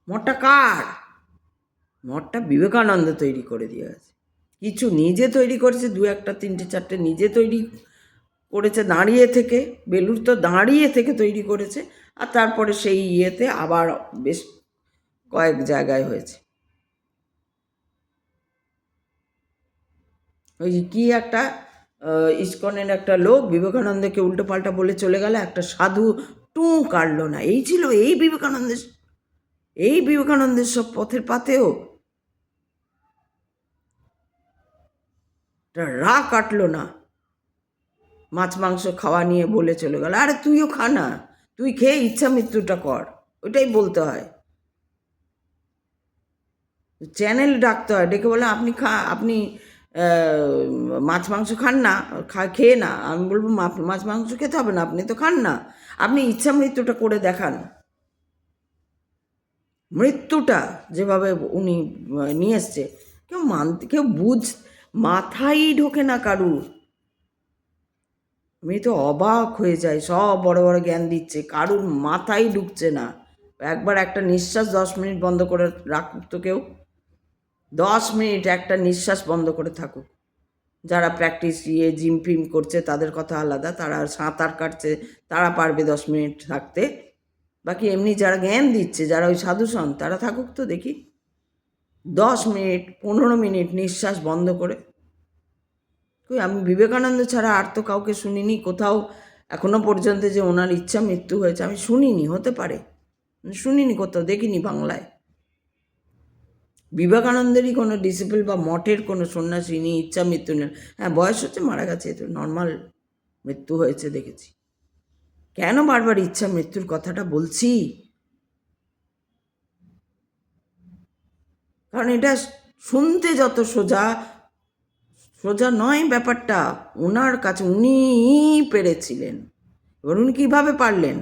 Speaker 1: মঠটা কার? মঠটা বিবেকানন্দ তৈরি করে দিয়ে গেছে। কিছু নিজে তৈরি করেছে, দু একটা তিনটে চারটে নিজে তৈরি করেছে দাঁড়িয়ে থেকে, বেলুড় তো দাঁড়িয়ে থেকে তৈরি করেছে, আর তারপরে সেই ইয়েতে আবার বেশ কয়েক জায়গায় হয়েছে। ওই কি একটা ইস্কনের একটা লোক বিবেকানন্দকে উল্টো পাল্টা বলে চলে গেল, একটা সাধু টু কাটলো না। এই ছিল এই বিবেকানন্দের সব পথের পাতেও রা কাটলো না, মাছ মাংস খাওয়া নিয়ে বলে চলে গেল। আরে তুইও খা না, তুই খেয়ে ইচ্ছা মৃত্যুটা কর, ওইটাই বলতে হয়। চ্যানেল ডাকতে হয়, ডেকে বলে আপনি মাছ মাংস খান না, খেয়ে না। আমি বলবো মাছ মাংস খেতে হবে না, আপনি তো খান না, আপনি ইচ্ছা মৃত্যুটা করে দেখান। মৃত্যুটা যেভাবে উনি নিয়ে এসছে, কেউ মাথায় ঢোকে না কারুর। আমি তো অবাক হয়ে যাই, সব বড় বড় জ্ঞান দিচ্ছে, কারুর মাথায় ঢুকছে না। একবার একটা নিঃশ্বাস 10 মিনিট বন্ধ করে রাখুক তো কেউ, 10 মিনিট একটা নিঃশ্বাস বন্ধ করে থাকুক। যারা প্র্যাকটিস জিম ফিম করছে তাদের কথা আলাদা, তারা সাঁতার কাটছে, তারা পারবে 10 মিনিট থাকতে। বাকি এমনি যারা জ্ঞান দিচ্ছে, যারা ওই সাধুসন, তারা থাকুক তো দেখি 10 মিনিট 15 মিনিট নিঃশ্বাস বন্ধ করে। আমি বিবেকানন্দ ছাড়া আর তো কাউকে শুনিনি কোথাও এখনো পর্যন্ত যে ওনার ইচ্ছা মৃত্যু হয়েছে, আমি শুনিনি, হতে পারে শুনিনি, কোথাও দেখিনি বাংলায়। বিবেকানন্দেরই কোনো ডিসিপল বা মঠের কোনো সন্ন্যাসী নিয়ে ইচ্ছা মৃত্যু নেন। হ্যাঁ, বয়স হচ্ছে, মারা গেছে, তো নর্মাল মৃত্যু হয়েছে দেখেছি। কেন বারবার ইচ্ছা মৃত্যুর কথাটা বলছি? কারণ এটা শুনতে যত সোজা, সোজা নয় ব্যাপারটা। ওনার কাছে উনিই পেরেছিলেন। এবার উনি কীভাবে পারলেন?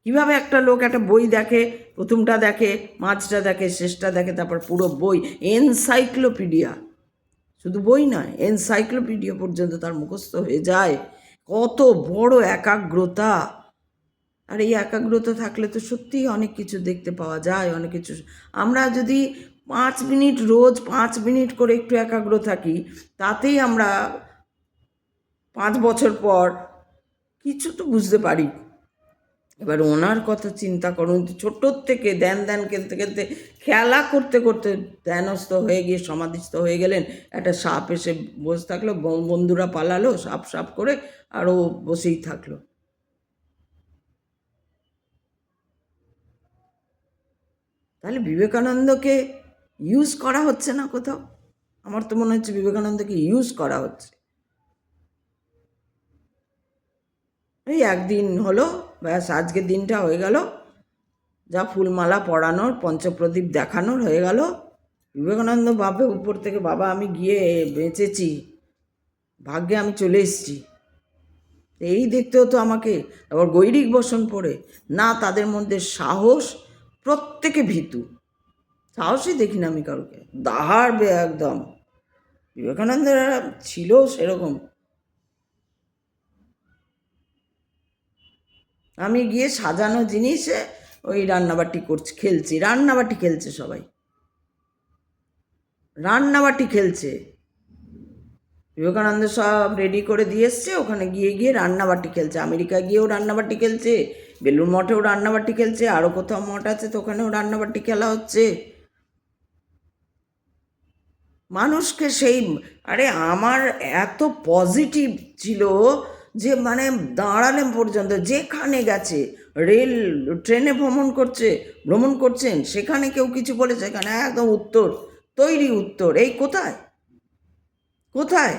Speaker 1: কিভাবে একটা লোক একটা বই দেখে, প্রথমটা দেখে, মাঝটা দেখে, শেষটা দেখে, তারপর পুরো বই, এনসাইক্লোপিডিয়া, শুধু বই নয়, এনসাইক্লোপিডিয়া পর্যন্ত তার মুখস্থ হয়ে যায়। কত বড় একাগ্রতা! আর এই একাগ্রতা থাকলে তো সত্যিই অনেক কিছু দেখতে পাওয়া যায়, অনেক কিছু। আমরা যদি 5 মিনিট, রোজ 5 মিনিট করে একটু একাগ্র থাকি, তাতেই আমরা 5 বছর পর কিছু তো বুঝতে পারি। এবার ওনার কথা চিন্তা করুন, ছোটোর থেকে ধ্যান খেলতে খেলতে, খেলা করতে করতে ধ্যানস্থ হয়ে গিয়ে সমাধিস্থ হয়ে গেলেন। একটা সাপ এসে বসে থাকলো, বন্ধুরা পালালো সাপ সাপ করে, আর ও বসেই থাকলো। তাহলে বিবেকানন্দকে ইউজ করা হচ্ছে না কোথাও? আমার তো মনে হচ্ছে বিবেকানন্দকে ইউজ করা হচ্ছে। এই একদিন হলো, ব্যাস আজকের দিনটা হয়ে গেল, যা ফুলমালা পরানোর, পঞ্চপ্রদীপ দেখানোর হয়ে গেল। বিবেকানন্দ ভাবে উপর থেকে, বাবা আমি গিয়ে বেঁচেছি, ভাগ্যে আমি চলে এসেছি। এই দেখতে হতো আমাকে। আবার গৈরিক বসন পড়ে না, তাদের মধ্যে সাহস, প্রত্যেকে ভীতু, সাহসই দেখি না আমি কাউকে, দাহাড় একদম। বিবেকানন্দের ছিল সেরকম। আমি গিয়ে সাজানো জিনিসে ওই রান্নাবাটি খেলছে সবাই, রান্নাবাটি খেলছে। বিবেকানন্দ সব রেডি করে দিয়ে এসছে, ওখানে গিয়ে রান্নাবাটি খেলছে। আমেরিকা গিয়েও রান্নাবাটি খেলছে, বেলুর মঠেও রান্নাবাটি খেলছে, আরও কোথাও মঠ আছে তো ওখানেও রান্নাবাটি খেলা হচ্ছে। মানুষকে সেই, আরে আমার এত পজিটিভ ছিল যে মানে দাঁড়ালে পর্যন্ত, যেখানে গেছে, রেল ট্রেনে ভ্রমণ করছেন, সেখানে কেউ কিছু বলেছে, এখানে একদম উত্তর, তৈরি উত্তর। এই কোথায় কোথায়?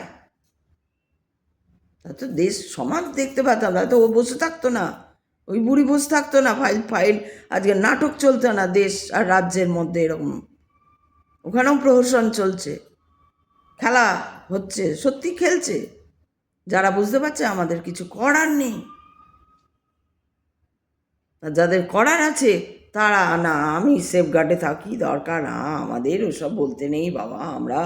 Speaker 1: তা তো দেশ সমাজ দেখতে পেতাম না, তো ও বসে থাকতো না, ওই বুড়ি বসে থাকতো না, ফাইল আজকে নাটক চলতো না দেশ আর রাজ্যের মধ্যে এরকম। ওখানেও প্রহসন চলছে, খেলা হচ্ছে, সত্যি খেলছে। যারা বুঝতে পারছে আমাদের কিছু করার নেই, যাদের করার আছে তারা না, আমি সেফগার্ডে থাকি, দরকার না আমাদের ওসব বলতে নেই বাবা। আমরা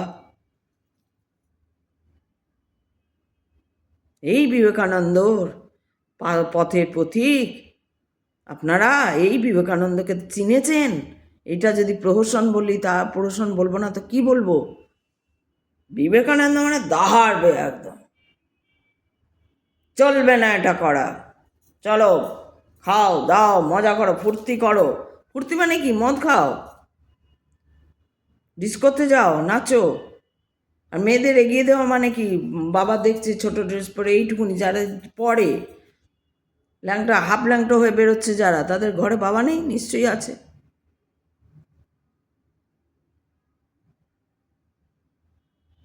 Speaker 1: এই বিবেকানন্দর পথের পথিক। আপনারা এই বিবেকানন্দকে চিনেছেন? এটা যদি প্রহসন বলি, তা প্রহসন বলবো না তো কি বলবো? বিবেকানন্দ মানে দাহাড়বে একদম, চলবে না এটা করা। চলো খাও দাও, মজা করো, ফুর্তি করো। ফুর্তি মানে কি? মদ খাও, ডিস্কোতে যাও, নাচো। আর মেয়েদের এগিয়ে দেওয়া মানে কি? বাবা দেখছে ছোট ড্রেস পরে, এইটুকুনি যারা পরে ল্যাংটা, হাফ ল্যাংটো হয়ে বেরোচ্ছে যারা, তাদের ঘরে বাবা নেই? নিশ্চয়ই আছে,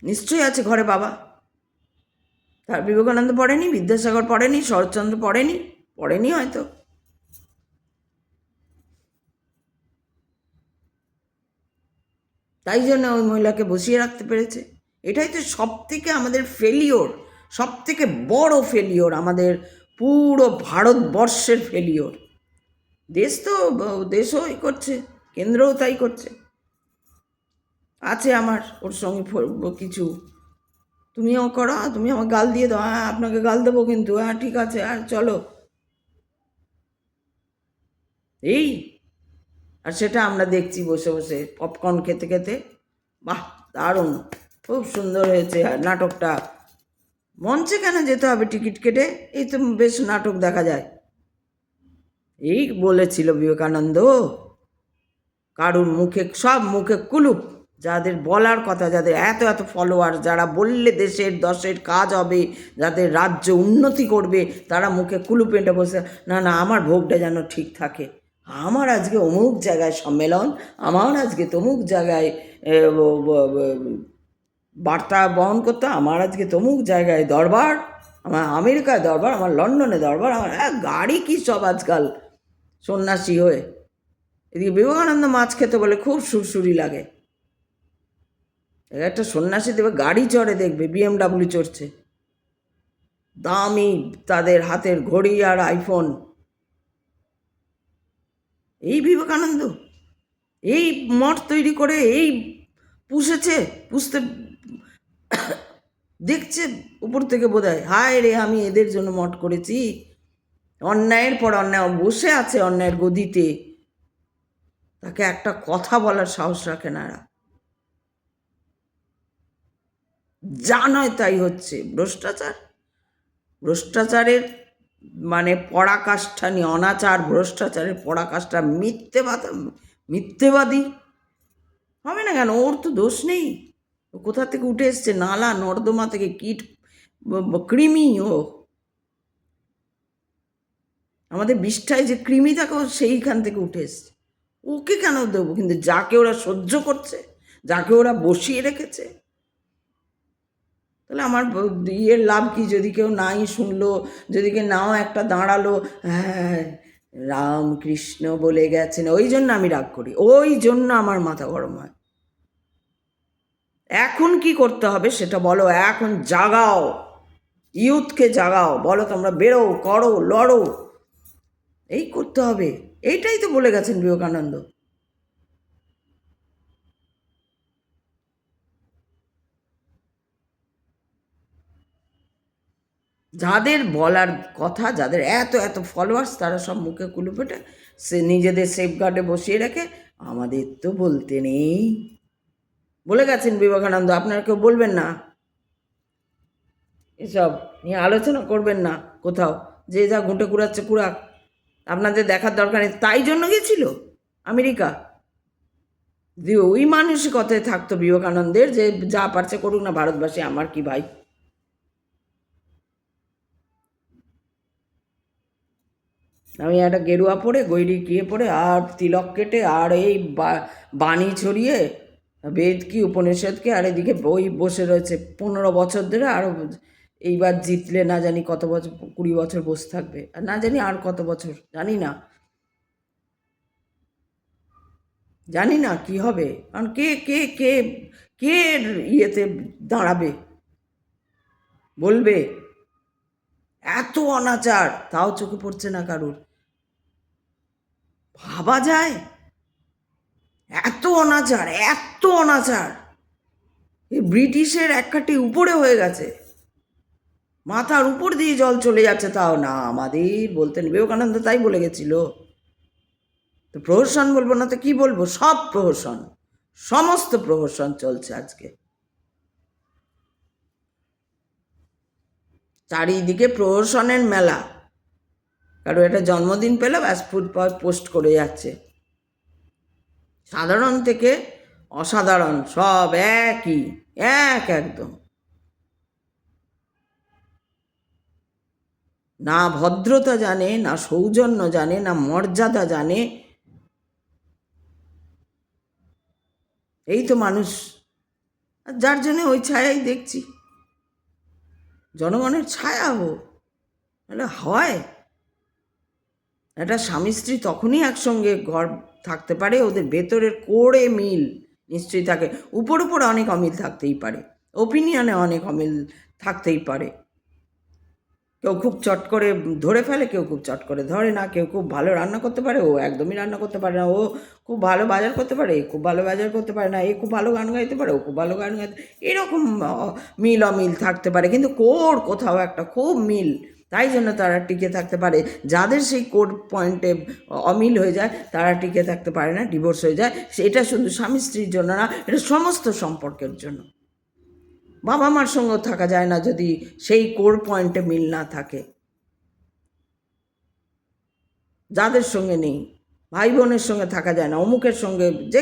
Speaker 1: নিশ্চয়ই আছে ঘরে বাবা। তার বিবেকানন্দ পড়েনি, বিদ্যাসাগর পড়েনি, শরৎচন্দ্র পড়েনি হয়তো। তাই জন্য ওই মহিলাকে বসিয়ে রাখতে পেরেছে। এটাই তো সব থেকে আমাদের ফেলিওর, সব থেকে বড় ফেলিওর, আমাদের পুরো ভারতবর্ষের ফেলিওর। দেশও করছে, কেন্দ্রও তাই করছে। আছে আমার ওর সঙ্গে কিছু, তুমিও করো, তুমি আমার গাল দিয়ে দাও, হ্যাঁ আপনাকে গাল দেবো কিন্তু, হ্যাঁ ঠিক আছে, আর চলো এই। আর সেটা আমরা দেখছি বসে বসে পপকর্ন খেতে খেতে। বাহ, দারুণ, খুব সুন্দর হয়েছে নাটকটা। মঞ্চে কেন যেতে হবে টিকিট কেটে? এই তো বেশ নাটক দেখা যায়। এই বলেছিল বিবেকানন্দ, কারুর মুখে কুলুপ, যাদের বলার কথা, যাদের এত এত ফলোয়ার, যারা বললে দেশের দশের কাজ হবে, যাদের রাজ্য উন্নতি করবে, তারা মুখে কুলুপ এঁটে বসে, না না আমার ভোগটা যেন ঠিক থাকে, আমার আজকে অমুক জায়গায় সম্মেলন, আমার আজকে তমুক জায়গায় বার্তা বহন করতে, আমার আজকে তমুক জায়গায় দরবার। আমার আমেরিকায় দরবার, আমার লন্ডনে দরবার, আমার গাড়ি কী সব আজকাল সন্ন্যাসী হয়ে। এদিকে বিবেকানন্দ মাছ খেতে বলে খুব সুরসুরি লাগে, একটা সন্ন্যাসী দেবে গাড়ি চড়ে, দেখবে BMW চড়ছে, দামি তাদের হাতের ঘড়ি আর আইফোন। এই বিবেকানন্দ এই মঠ তৈরি করে এই পুষতে দেখছে উপর থেকে বোধহয়, হায় রে আমি এদের জন্য মঠ করেছি। অন্যায়ের পর অন্যায় বসে আছে অন্যায়ের গদিতে, তাকে একটা কথা বলার সাহস রাখে না এরা। যা নয় তাই হচ্ছে, ভ্রষ্টাচারের মানে পরাকাষ্ঠা নিয়ে, অনাচার ভ্রষ্টাচারের পরাকাষ্ঠা, মিথ্যেবাদী হবে না কেন? ওর তো দোষ নেই, ও কোথা থেকে উঠে এসছে, নালা নর্দমা থেকে, কীট কৃমি। ও আমাদের বিষ্ঠায় যে কৃমি থাকে ও সেইখান থেকে উঠে এসছে, ওকে কেন দেবো? কিন্তু যাকে ওরা সহ্য করছে, যাকে ওরা বসিয়ে রেখেছে, তাহলে আমার লাভ কি? যদি কেউ নাই শুনলো, যদি কেউ নাও একটা দাঁড়ালো, হ্যাঁ রামকৃষ্ণ বলে গেছেন, ওই জন্য আমি রাগ করি, ওই জন্য আমার মাথা গরম হয়। এখন কি করতে হবে সেটা বলো, এখন জাগাও, ইউথকে জাগাও, বলো তোমরা বেরো, করো, লড়ো, এই করতে হবে। এইটাই তো বলে গেছেন বিবেকানন্দ। যাদের বলার কথা, যাদের এত এত ফলোয়ার্স, তারা সব মুখে কুলুপেটে সে নিজেদের সেফগার্ডে বসিয়ে রেখে, আমাদের তো বলতে নেই। বলে গেছেন বিবেকানন্দ, আপনারা কেউ বলবেন না, এসব নিয়ে আলোচনা করবেন না কোথাও, যে যা ঘুঁটে কুড়াচ্ছে কুড়াক, আপনাদের দেখার দরকার নেই। তাই জন্য গেছিল আমেরিকা। ওই মানসিকতায় থাকতো বিবেকানন্দের, যে যা পারছে করুক না, ভারতবাসী আমার কি ভাই। আমি একটা গেরুয়া পরে, গৈরি গিয়ে পরে, আর তিলক কেটে, আর এই বাণী ছড়িয়ে, বেদ কি উপনিষদ কি, আর এদিকে বই বসে রয়েছে 15 বছর ধরে। আরও এইবার জিতলে না জানি কত বছর, 20 বছর বসে থাকবে, আর না জানি আর কত বছর, জানি না কি হবে। কারণ কে কে কে কে ইয়েতে দাঁড়াবে, বলবে? এত অনাচার, তাও চোখে পড়ছে না কারুর। ভাবা যায়? এত অনাচার, এত অনাচার, এই ব্রিটিশের এককাটি উপরে হয়ে গেছে, মাথার উপর দিয়ে জল চলে যাচ্ছে, তাও না আমাদের বলতেন বিবেকানন্দ, তাই বলে গেছিল। তো প্রহসন বলবো না তো কি বলবো? সব প্রহসন, সমস্ত প্রহসন চলছে আজকে, চারিদিকে প্রহসনের মেলা। কারো একটা জন্মদিন পেলে ব্যাস পোস্ট করে যাচ্ছে, সাধারণ থেকে অসাধারণ সব একই, একদম। না ভদ্রতা জানে, না সৌজন্য জানে, না মর্যাদা জানে। এই তো মানুষ, যার জন্য ওই ছায়াই দেখছি, জনগণের ছায়া হোক, তাহলে হয়। একটা স্বামী স্ত্রী তখনই একসঙ্গে ঘর থাকতে পারে, ওদের ভেতরের কোরে মিল নিশ্চয়ই থাকে। উপর অনেক অমিল থাকতেই পারে, ওপিনিয়নে অনেক অমিল থাকতেই পারে। কেউ খুব চট করে ধরে ফেলে, কেউ খুব চট করে ধরে না, কেউ খুব ভালো রান্না করতে পারে, ও একদমই রান্না করতে পারে না, ও খুব ভালো বাজার করতে পারে, খুব ভালো বাজার করতে পারে না, এ খুব ভালো গান গাইতে পারে, ও খুব ভালো গান গাইতে, এরকম মিল অমিল থাকতে পারে, কিন্তু কোথাও একটা খুব মিল, তাই জন্য তারা টিকে থাকতে পারে। যাদের সেই কোর পয়েন্টে অমিল হয়ে যায়, তারা টিকে থাকতে পারে না, ডিভোর্স হয়ে যায়। সেটা শুধু স্বামী স্ত্রীর জন্য না, এটা সমস্ত সম্পর্কের জন্য। বাবা মার সঙ্গেও থাকা যায় না যদি সেই কোর পয়েন্টে মিল না থাকে। যাদের সঙ্গে নেই, ভাই বোনের সঙ্গে থাকা যায় না, অমুকের সঙ্গে, যে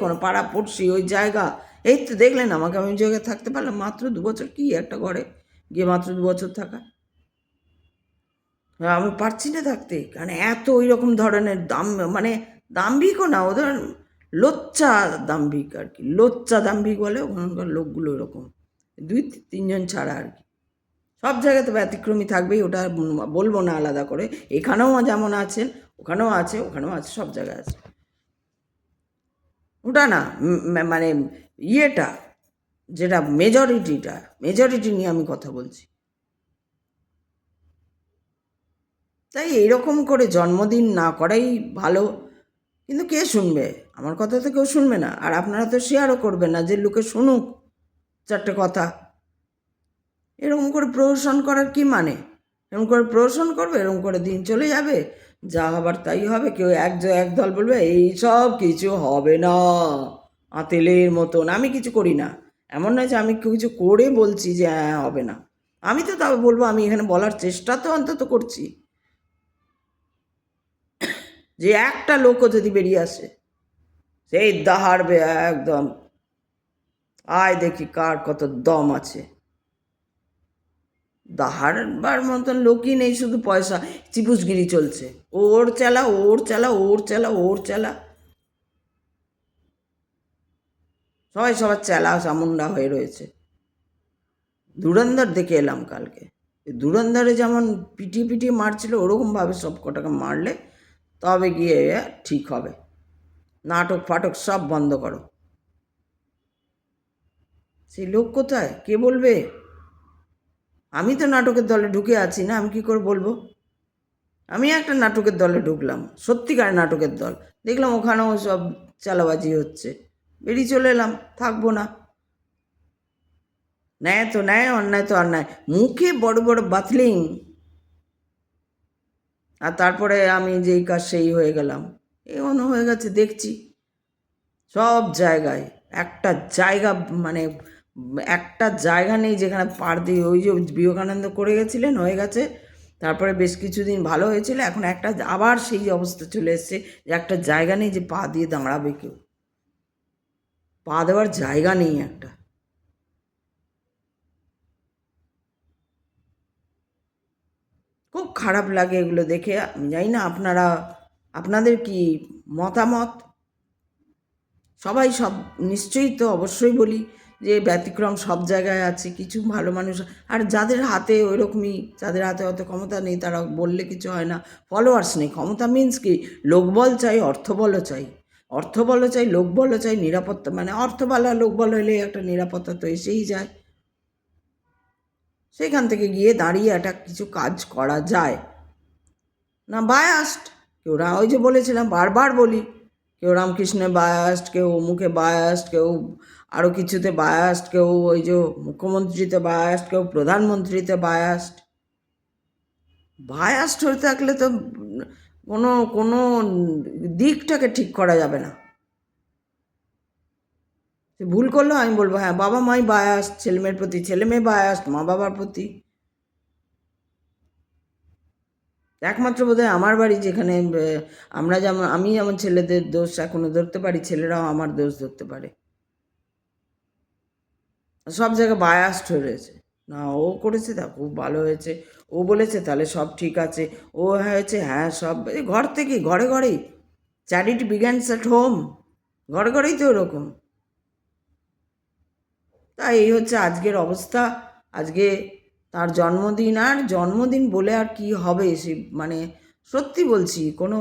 Speaker 1: কোনো পাড়া পড়শি, ওই জায়গা। এই তো দেখলেন আমাকে, আমি জায়গায় থাকতে পারলাম মাত্র 2 বছর, কি একটা ঘরে গিয়ে মাত্র 2 বছর থাকা, আমি পারছি না থাকতে। কারণ এত ওই রকম ধরনের মানে দাম্ভিকও না, ওদের লোচ্চা দাম্ভিক আর কি, লোচ্চা দাম্ভিক বলে ওখানকার লোকগুলো, এরকম 2-3 জন ছাড়া আর কি। সব জায়গাতে ব্যতিক্রমী থাকবেই, ওটা বলবো না আলাদা করে। এখানেও যেমন আছেন, ওখানেও আছে, ওখানেও আছে, সব জায়গায় আছে। ওটা না মানে ইয়েটা, যেটা মেজরিটি নিয়ে আমি কথা বলছি। তাই এইরকম করে জন্মদিন না করাই ভালো। কিন্তু কে শুনবে? আমার কথা তো কেউ শুনবে না, আর আপনারা তো শেয়ারও করবেন না যে লোকে শুনুক চারটে কথা। এরকম করে প্রহসন করার কি মানে? এরকম করে প্রহসন করবে, এরকম করে দিন চলে যাবে, যা হবার তাই হবে। কেউ একদল বলবে এই সব কিছু হবে না, আতেলের মতন। আমি কিছু করি না, এমন নয় যে আমি কিছু করে বলছি যে হ্যাঁ হবে না। আমি তো তাও বলবো, আমি এখানে বলার চেষ্টা তো অন্তত করছি, যে একটা লোকও যদি বেরিয়ে আসে সেই দাহাড়বে একদম, আয় দেখি কার কত দম আছে। দাহাড়বার মতন লোকই নেই, শুধু পয়সা চিপুসগিরি চলছে। ওর চালা, ওর চালা, ওর চালা, ওর চালা, সবাই সবার চেলা চামুন্ডা হয়ে রয়েছে। ধুরন্ধর দেখে এলাম কালকে, ধুরন্ধরে যেমন পিটিয়ে পিটিয়ে মারছিল, ওরকমভাবে সব কটাকে মারলে তবে গিয়ে ঠিক হবে। নাটক ফাটক সব বন্ধ করো। সেই লোক কোথায়, কে বলবে? আমি তো নাটকের দলে ঢুকে আছি না, আমি কি করে বলবো? আমি একটা নাটকের দলে ঢুকলাম, সত্যিকার নাটকের দল, দেখলাম ওখানেও সব চালাবাজি হচ্ছে, বেরিয়ে চলে এলাম, থাকবো না। ন্যায় তো ন্যায়, অন্যায় তো অন্যায়, মুখে বড় বড় বাতলিং, আর তারপরে আমি যেই কাজ সেই হয়ে গেলাম। এমন হয়ে গেছে দেখছি সব জায়গায়। একটা জায়গা মানে একটা জায়গা নেই যেখানে পার দিয়ে, ওই যে বিবেকানন্দ করে গেছিলেন, হয়ে গেছে, তারপরে বেশ কিছুদিন ভালো হয়েছিল, এখন একটা আবার সেই অবস্থা চলে এসছে যে একটা জায়গা নেই যে পা দিয়ে দাঁড়াবে কেউ, পা দেওয়ার জায়গা নেই একটা। খুব খারাপ লাগে এগুলো দেখে। আমি জানি না আপনাদের কি মতামত। সবাই সব নিশ্চয়ই তো অবশ্যই বলি যে ব্যতিক্রম সব জায়গায় আছে, কিছু ভালো মানুষ, আর যাদের হাতে ওই রকমই, যাদের হাতে অত ক্ষমতা নেই, তারা বললে কিছু হয় না, ফলোয়ার্স নেই। ক্ষমতা মিন্স কি, লোকবল চাই, অর্থবলও চাই, অর্থবলও চাই, লোকবলও চাই, নিরাপত্তা, মানে অর্থবল আর লোকবল হলে একটা নিরাপত্তা তো এসেই যায়। সেখান থেকে গিয়ে দাঁড়িয়ে একটা কিছু কাজ করা যায় না। বায়াস্ট কেউ, ওই যে বলেছিলাম, বারবার বলি, কেউ রামকৃষ্ণে বায়াস্ট, কেউ অমুকে বায়াস্ট, কেউ আরও কিছুতে বায়াস্ট, কেউ ওই যে মুখ্যমন্ত্রীতে বায়াস্ট, কেউ প্রধানমন্ত্রীতে বায়াস্ট। বায়াস্ট হয়ে থাকলে তো কোনো কোনো দিকটাকে ঠিক করা যাবে না। সে ভুল করলেও আমি বলবো হ্যাঁ বাবা মাই বায়াস্ট, ছেলেমেয়ের প্রতি ছেলে মেয়ে বায়াস্ট, মা বাবার প্রতি। একমাত্র বোধহয় আমার বাড়ি যেখানে আমি যেমন ছেলেদের দোষ এখনো ধরতে পারি, ছেলেরাও আমার দোষ ধরতে পারে। সব জায়গায় বায়াস্ট হয়ে রয়েছে। না ও করেছে তা খুব ভালো হয়েছে, ও বলেছে তাহলে সব ঠিক আছে, ও হয়েছে হ্যাঁ সব, ঘর থেকেই, ঘরে ঘরেই, চ্যারিটি বিগ্যানস অ্যাট হোম, ঘরে ঘরেই তো ওরকম। তাই এই হচ্ছে আজকের অবস্থা। আজকে তার জন্মদিন, আর জন্মদিন বলে আর কি হবে, সে মানে সত্যি বলছি কোনো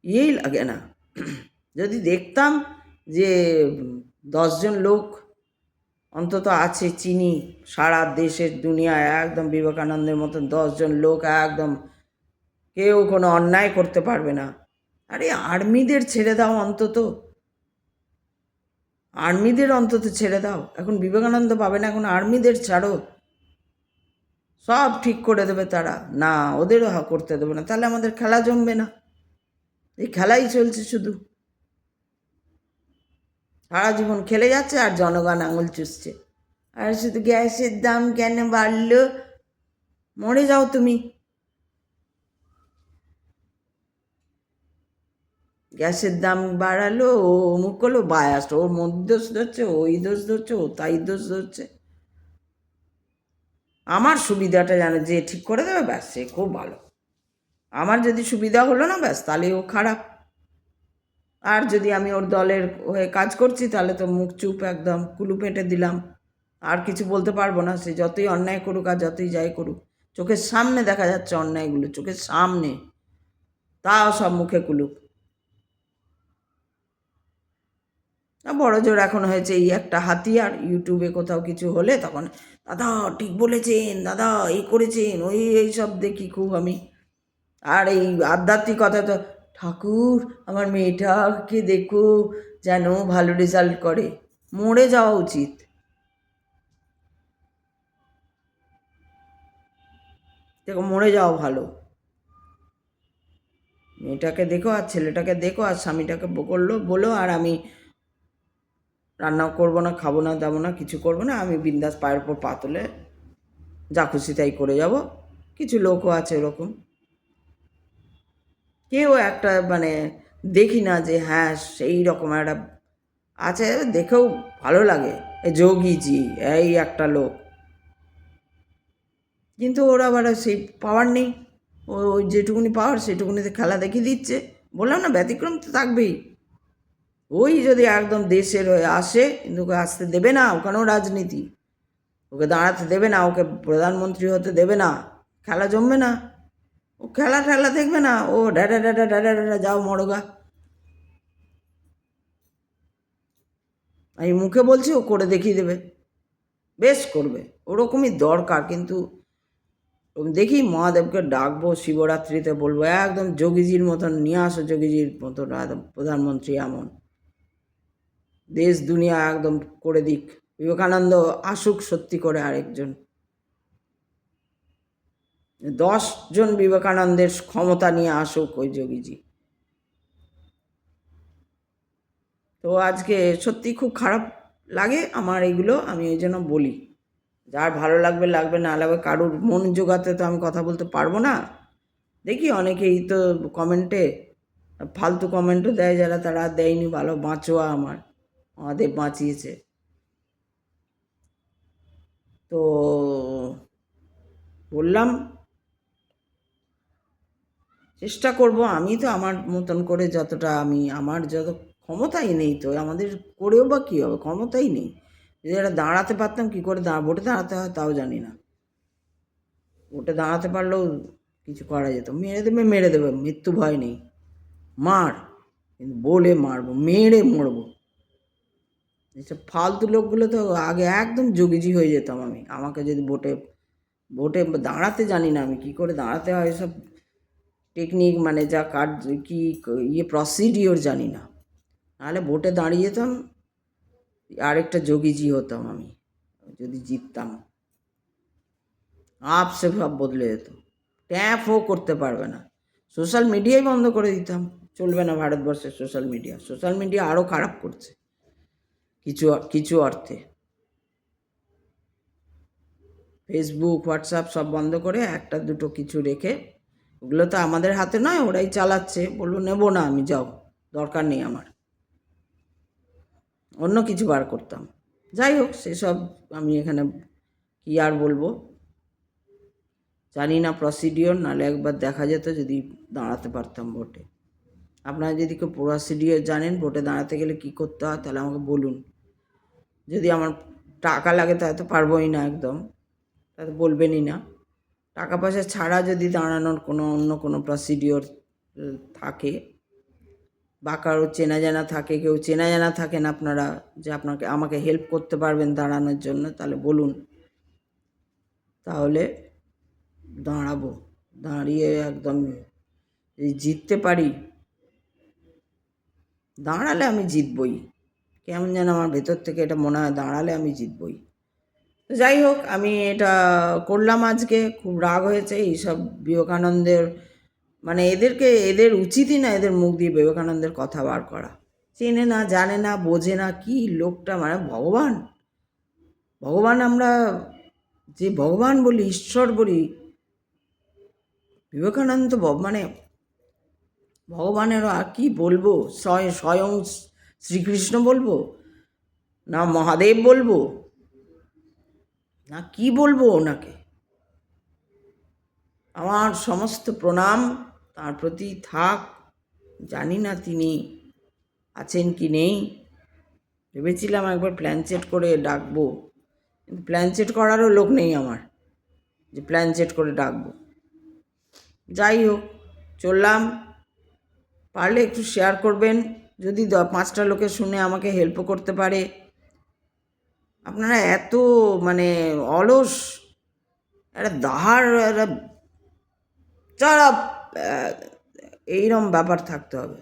Speaker 1: ইয়েই লাগে না। যদি দেখতাম যে 10জন লোক অন্তত আছে চিনি সারা দেশের দুনিয়ায়, একদম বিবেকানন্দের মতন 10জন লোক, একদম কেউ কোনো অন্যায় করতে পারবে না। আরে আর্মিদের ছেড়ে দাও অন্তত, আর্মিদের অন্তত ছেড়ে দাও, এখন বিবেকানন্দ পাবে না, এখন আর্মিদের ছাড়ো, সব ঠিক করে দেবে তারা। না, ওদেরও করতে দেবে না, তাহলে আমাদের খেলা জমবে না। এই খেলাই চলছে শুধু, সারা জীবন খেলে যাচ্ছে আর জনগণ আঙুল চুষছে। আর শুধু গ্যাসের দাম কেন বাড়লো, মরে যাও তুমি। গ্যাসের দাম বাড়ালো, ও অমুক করলো, বায়াস্ট, ওর মধ্যে দোষ ধরছে, ওই দোষ ধরছে, ও তাই দোষ ধরছে। আমার সুবিধাটা জানে যে ঠিক করে দেবে, ব্যাস সে খুব ভালো। আমার যদি সুবিধা হলো না, ব্যাস তাহলে ও খারাপ। আর যদি আমি ওর দলের হয়ে কাজ করছি, তাহলে তো মুখ চুপ, একদম কুলু পেটে দিলাম, আর কিছু বলতে পারবো না। সে যতই অন্যায় করুক আর যতই যাই করুক, চোখের সামনে দেখা যাচ্ছে অন্যায়গুলো, চোখের সামনে, তাও সব মুখে কুলুক। বড় জোর এখন হয়েছে এই একটা হাতিয়ার, ইউটিউবে কোথাও কিছু হলে তখন দাদা ঠিক বলেছেন, দাদা এই করেছেন, এই সব দেখি খুব আমি। আর এই আধ্যাত্মিকতা তো, ঠাকুর আমার মেয়েটাকে দেখো যেন ভালো রেজাল্ট করে, মরে যাওয়া উচিত। দেখো মরে যাওয়া ভালো। মেয়েটাকে দেখো আর ছেলেটাকে দেখো আর স্বামীটাকে বলো আর আমি রান্নাও করবো না, খাবো না, দাবো না, কিছু করবো না, আমি বিন্দাস পায়ের উপর পা তুলে যা খুশি তাই করে যাব। কিছু লোকও আছে ওরকম, কেউ একটা মানে দেখি না যে হ্যাঁ সেই রকম একটা আছে, দেখেও ভালো লাগে। এই যোগীজি এই একটা লোক, কিন্তু ওর আবার সেই পাওয়ার নেই। ওই যেটুকুনি পাওয়ার সেটুকুনিতে খেলা দেখিয়ে দিচ্ছে। বললাম না ব্যতিক্রম তো থাকবেই। ওই যদি একদম দেশের হয়ে আসে, কিন্তু ওকে আসতে দেবে না, ওখানেও রাজনীতি, ওকে দাঁড়াতে দেবে না, ওকে প্রধানমন্ত্রী হতে দেবে না, খেলা জমবে না, ও খেলা ঠেলা দেখবে না, ও ড্যাডা ড্যাডা ড্যাডা ড্যাডা যাও মরগা। আমি মুখে বলছি, ও করে দেখিয়ে দেবে, বেশ করবে, ওরকমই দরকার। কিন্তু দেখি মহাদেবকে ডাকবো, শিবরাত্রিতে বলবো একদম যোগীজির মতন নিয়ে আসো, যোগীজির মতন একদম প্রধানমন্ত্রী এমন, দেশ দুনিয়া একদম করে দিক। বিবেকানন্দ আসুক সত্যি করে আরেকজন, 10 জন বিবেকানন্দের ক্ষমতা নিয়ে আসুক ওই যোগীজি। তো আজকে সত্যি খুব খারাপ লাগে আমার এগুলো, আমি ওই জন্য বলি। যার ভালো লাগবে লাগবে, না লাগবে, কারুর মন জোগাতে তো আমি কথা বলতে পারবো না। দেখি অনেকেই তো কমেন্টে ফালতু কমেন্টও দেয়, যারা তারা দেয়নি, ভালো বাঁচোয়া আমার, আমাদের বাঁচিয়েছে। তো বললাম চেষ্টা করব, আমি তো আমার মতন করে যতটা, আমি আমার যত ক্ষমতাই নেই তো আমাদের, করেও বা কী হবে, ক্ষমতাই নেই। যদি এটা দাঁড়াতে পারতাম, কী করে ভোটে দাঁড়াতে হয় তাও জানি না। ভোটে দাঁড়াতে পারলেও কিছু করা যেত, মেরে দেবে, মৃত্যু ভয় নেই, মার, কিন্তু বলে মারবো, মেরে মরবো। এসব ফালতু লোকগুলো তো আগে একদম যোগীজি হয়ে যেতাম আমি, আমাকে যদি ভোটে দাঁড়াতে জানি না আমি, কী করে দাঁড়াতে হয় এসব টেকনিক, মানে যা কাজ কি প্রসিডিওর জানি না, নাহলে ভোটে দাঁড়িয়ে যেতাম, আরেকটা যোগীজি হতাম আমি যদি জিততাম। আপসে ভাব বদলে যেত, ট্যাপও করতে পারবে না, সোশ্যাল মিডিয়াই বন্ধ করে দিতাম। চলবে না ভারতবর্ষের সোশ্যাল মিডিয়া আরও খারাপ করছে কিছু কিছু অর্থে। ফেসবুক হোয়াটসঅ্যাপ সব বন্ধ করে একটা দুটো কিছু রেখে, ওগুলো তো আমাদের হাতে নয়, ওরাই চালাচ্ছে, বললো নেবো না আমি, যাও, দরকার নেই আমার, অন্য কিছু বার করতাম। যাই হোক সেসব আমি এখানে কী আর বলবো, জানি না প্রসিডিওর, নাহলে একবার দেখা যেত যদি দাঁড়াতে পারতাম ভোটে। আপনারা যদি কেউ প্রসিডিওর জানেন ভোটে দাঁড়াতে গেলে কী করতে হয় তাহলে আমাকে বলুন। যদি আমার টাকা লাগে তাহলে তো পারবোই না একদম, তাহলে বলবেনই না। টাকা পয়সা ছাড়া যদি দাঁড়ানোর অন্য কোনো প্রসিডিওর থাকে, বা কারো চেনা জানা থাকে, কেউ চেনা জানা থাকেন আপনারা, যে আমাকে হেল্প করতে পারবেন দাঁড়ানোর জন্য, তাহলে বলুন, তাহলে দাঁড়াবো, দাঁড়িয়ে একদম যদি জিততে পারি, দাঁড়ালে আমি জিতবই, কেমন যেন আমার ভেতর থেকে এটা মনে হয়, দাঁড়ালে আমি জিতবই। তো যাই হোক, আমি এটা করলাম আজকে, খুব রাগ হয়েছে এইসব বিবেকানন্দের, মানে এদের উচিতই না এদের মুখ দিয়ে বিবেকানন্দের কথা বার করা। চেনে না, জানে না, বোঝে না, কি লোকটা, মানে ভগবান আমরা যে ভগবান বলি, ঈশ্বর বলি, বিবেকানন্দ মানে ভগবানেরও আর কি বলবো, স্বয়ং শ্রীকৃষ্ণ বলবো, না মহাদেব বলবো, না কি বলবো ওনাকে। আমার সমস্ত প্রণাম তার প্রতি থাক। জানি না তিনি আছেন কি নেই, ভেবেছিলাম একবার প্ল্যান সেট করে ডাকবো, কিন্তু প্ল্যান সেট করারও লোক নেই আমার যে প্ল্যান সেট করে ডাকবো। যাই হোক, চললাম। পারলে একটু শেয়ার করবেন, যদি 5টা লোকে শুনে আমাকে হেল্পও করতে পারে। আপনারা এত মানে অলস, একটা দাহার, একটা চাপ, এইরকম ব্যাপার থাকতে হবে।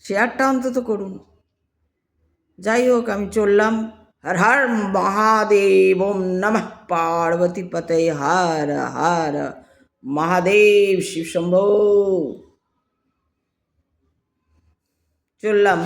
Speaker 1: শেয়ারটা অন্তত করুন। যাই হোক, আমি চললাম। হর হর মহাদেব, ওম নমঃ পার্বতী পতে, হর হর মহাদেব, শিব শম্ভো। চললাম।